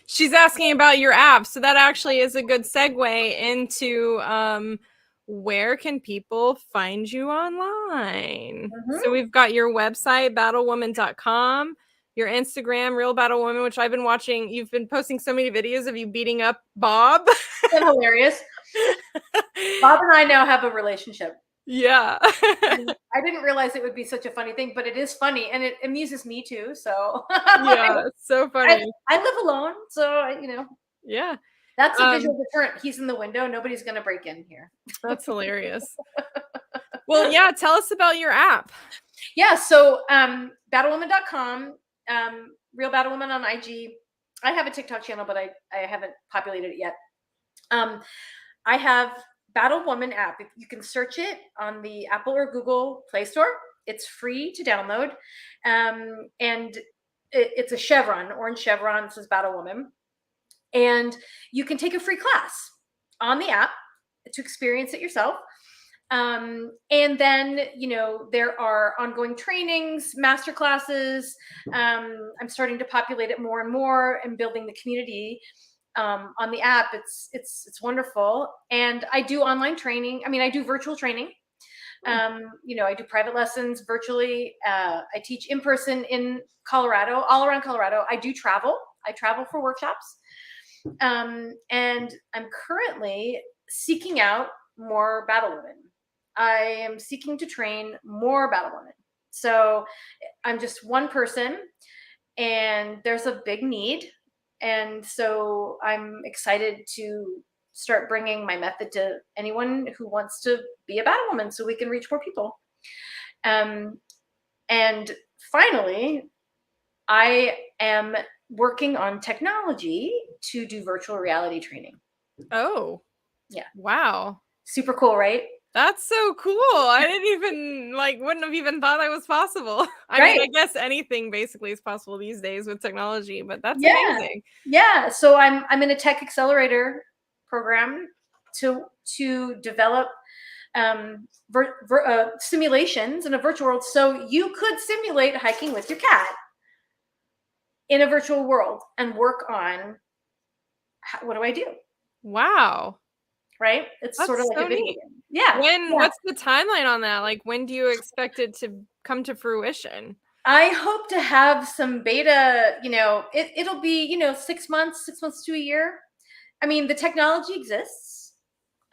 She's asking about your app. So that actually is a good segue into where can people find you online? So we've got your website, battlewoman.com, your Instagram, Real Battle Woman, which I've been watching. You've been posting so many videos of you beating up Bob. That's hilarious. Bob and I now have a relationship. Yeah. I didn't realize it would be such a funny thing, but it is funny and it amuses me too. So yeah, so funny. I live alone, so yeah. That's a visual deterrent. He's in the window. Nobody's going to break in here. That's hilarious. Well, yeah, tell us about your app. Yeah, so battlewoman.com, Real Battle Woman on IG. I have a TikTok channel, but I haven't populated it yet. I have Battle Woman app. You can search it on the Apple or Google Play Store. It's free to download. And it's a chevron, orange chevron. It says Battle Woman. And you can take a free class on the app to experience it yourself. And then, there are ongoing trainings, master classes. I'm starting to populate it more and more and building the community on the app. It's wonderful. And I do online training. I mean, I do virtual training. I do private lessons virtually. I teach in person in Colorado, all around Colorado. I do travel. I travel for workshops. And I'm currently seeking out more battle women. I am seeking to train more battle women. So I'm just one person and there's a big need. And so I'm excited to start bringing my method to anyone who wants to be a battle woman so we can reach more people. And finally, I am working on technology to do virtual reality training. Oh, yeah. Wow. Super cool, right? That's so cool. I didn't even wouldn't have even thought that was possible. I mean, I guess anything basically is possible these days with technology, but that's amazing. Yeah. So I'm in a tech accelerator program to develop simulations in a virtual world. So you could simulate hiking with your cat in a virtual world and work on what do I do? Wow. Right? It's sort of like a video game. Yeah. What's the timeline on that? Like, when do you expect it to come to fruition? I hope to have some beta, it'll be, 6 months to a year. I mean, the technology exists.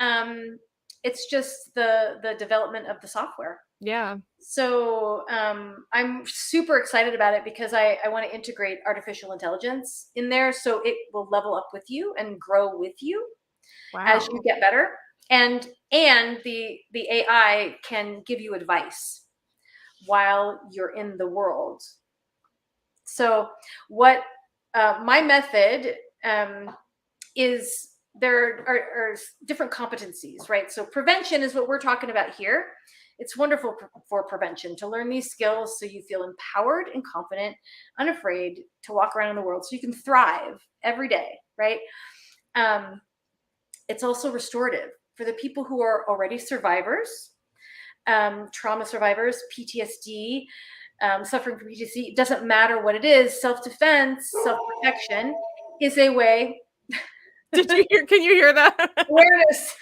It's just the development of the software. Yeah. So I'm super excited about it because I want to integrate artificial intelligence in there so it will level up with you and grow with you as you get better. And the AI can give you advice while you're in the world. So what my method is, there are different competencies, right? So prevention is what we're talking about here. It's wonderful for prevention, to learn these skills so you feel empowered and confident, unafraid to walk around in the world so you can thrive every day, right? It's also restorative for the people who are already survivors, trauma survivors, PTSD, suffering from PTSD. It doesn't matter what it is. Self-defense, self-protection is a way. Can you hear that? Awareness.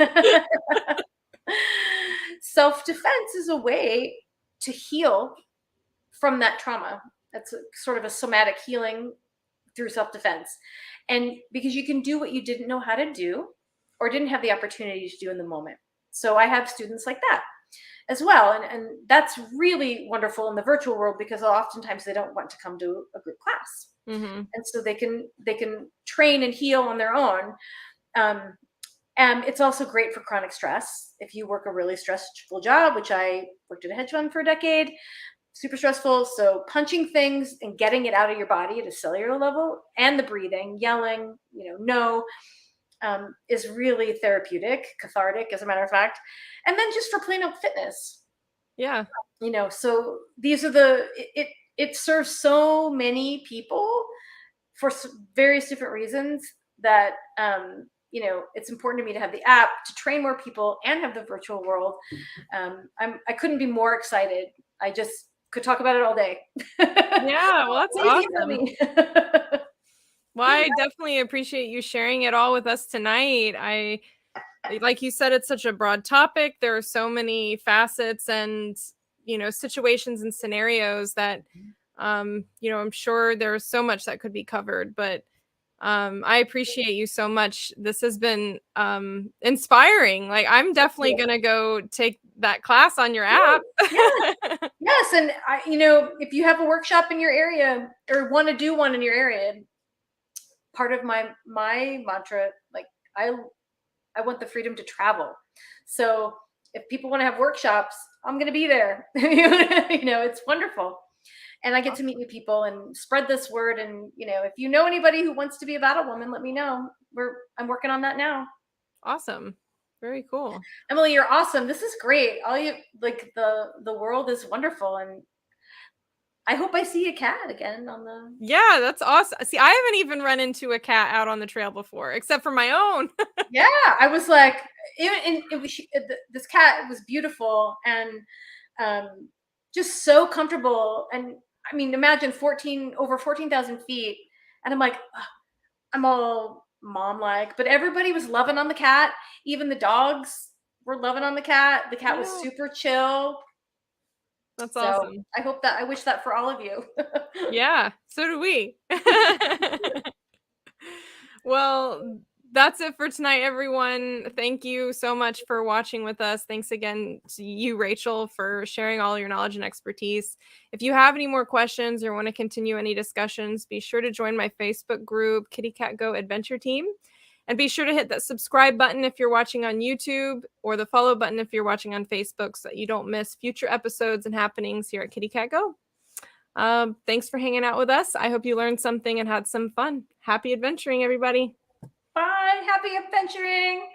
Self-defense is a way to heal from that trauma. That's sort of a somatic healing through self-defense. And because you can do what you didn't know how to do or didn't have the opportunity to do in the moment. So I have students like that as well. And that's really wonderful in the virtual world because oftentimes they don't want to come to a group class. Mm-hmm. And so they can train and heal on their own. And it's also great for chronic stress. If you work a really stressful job, which I worked at a hedge fund for a decade, super stressful. So punching things and getting it out of your body at a cellular level, and the breathing, yelling, is really therapeutic, cathartic, as a matter of fact. And then just for plain old fitness, Yeah. So these are it serves so many people for various different reasons that it's important to me to have the app to train more people and have the virtual world. I couldn't be more excited. I just could talk about it all day. Yeah, well, that's Please awesome. email me. Well, I definitely appreciate you sharing it all with us tonight. Like you said, it's such a broad topic. There are so many facets and, situations and scenarios that, I'm sure there's so much that could be covered, but I appreciate you so much. This has been inspiring. Like, I'm definitely going to go take that class on your app. Yes, yes, and if you have a workshop in your area or want to do one in your area, part of my mantra, like I want the freedom to travel. So if people want to have workshops, I'm going to be there. It's wonderful. And I get to meet new people and spread this word. And, if you know anybody who wants to be a battle woman, let me know. I'm working on that now. Awesome. Very cool. Emily, you're awesome. This is great. All you like the world is wonderful. And I hope I see a cat again on the. Yeah, that's awesome. See, I haven't even run into a cat out on the trail before, except for my own. Yeah, I was like, this cat was beautiful and just so comfortable. And I mean, imagine over 14,000 feet. And I'm like, ugh, I'm all mom like, but everybody was loving on the cat. Even the dogs were loving on the cat. The cat was Yeah. super chill. That's So awesome. I wish that for all of you. Yeah, so do we. Well, that's it for tonight, everyone. Thank you so much for watching with us. Thanks again to you, Rachel, for sharing all your knowledge and expertise. If you have any more questions or want to continue any discussions, be sure to join my Facebook group, KittyCatGO Adventure Team. And be sure to hit that subscribe button if you're watching on YouTube or the follow button if you're watching on Facebook so that you don't miss future episodes and happenings here at KittyCatGO. Thanks for hanging out with us. I hope you learned something and had some fun. Happy adventuring, everybody. Bye. Happy adventuring.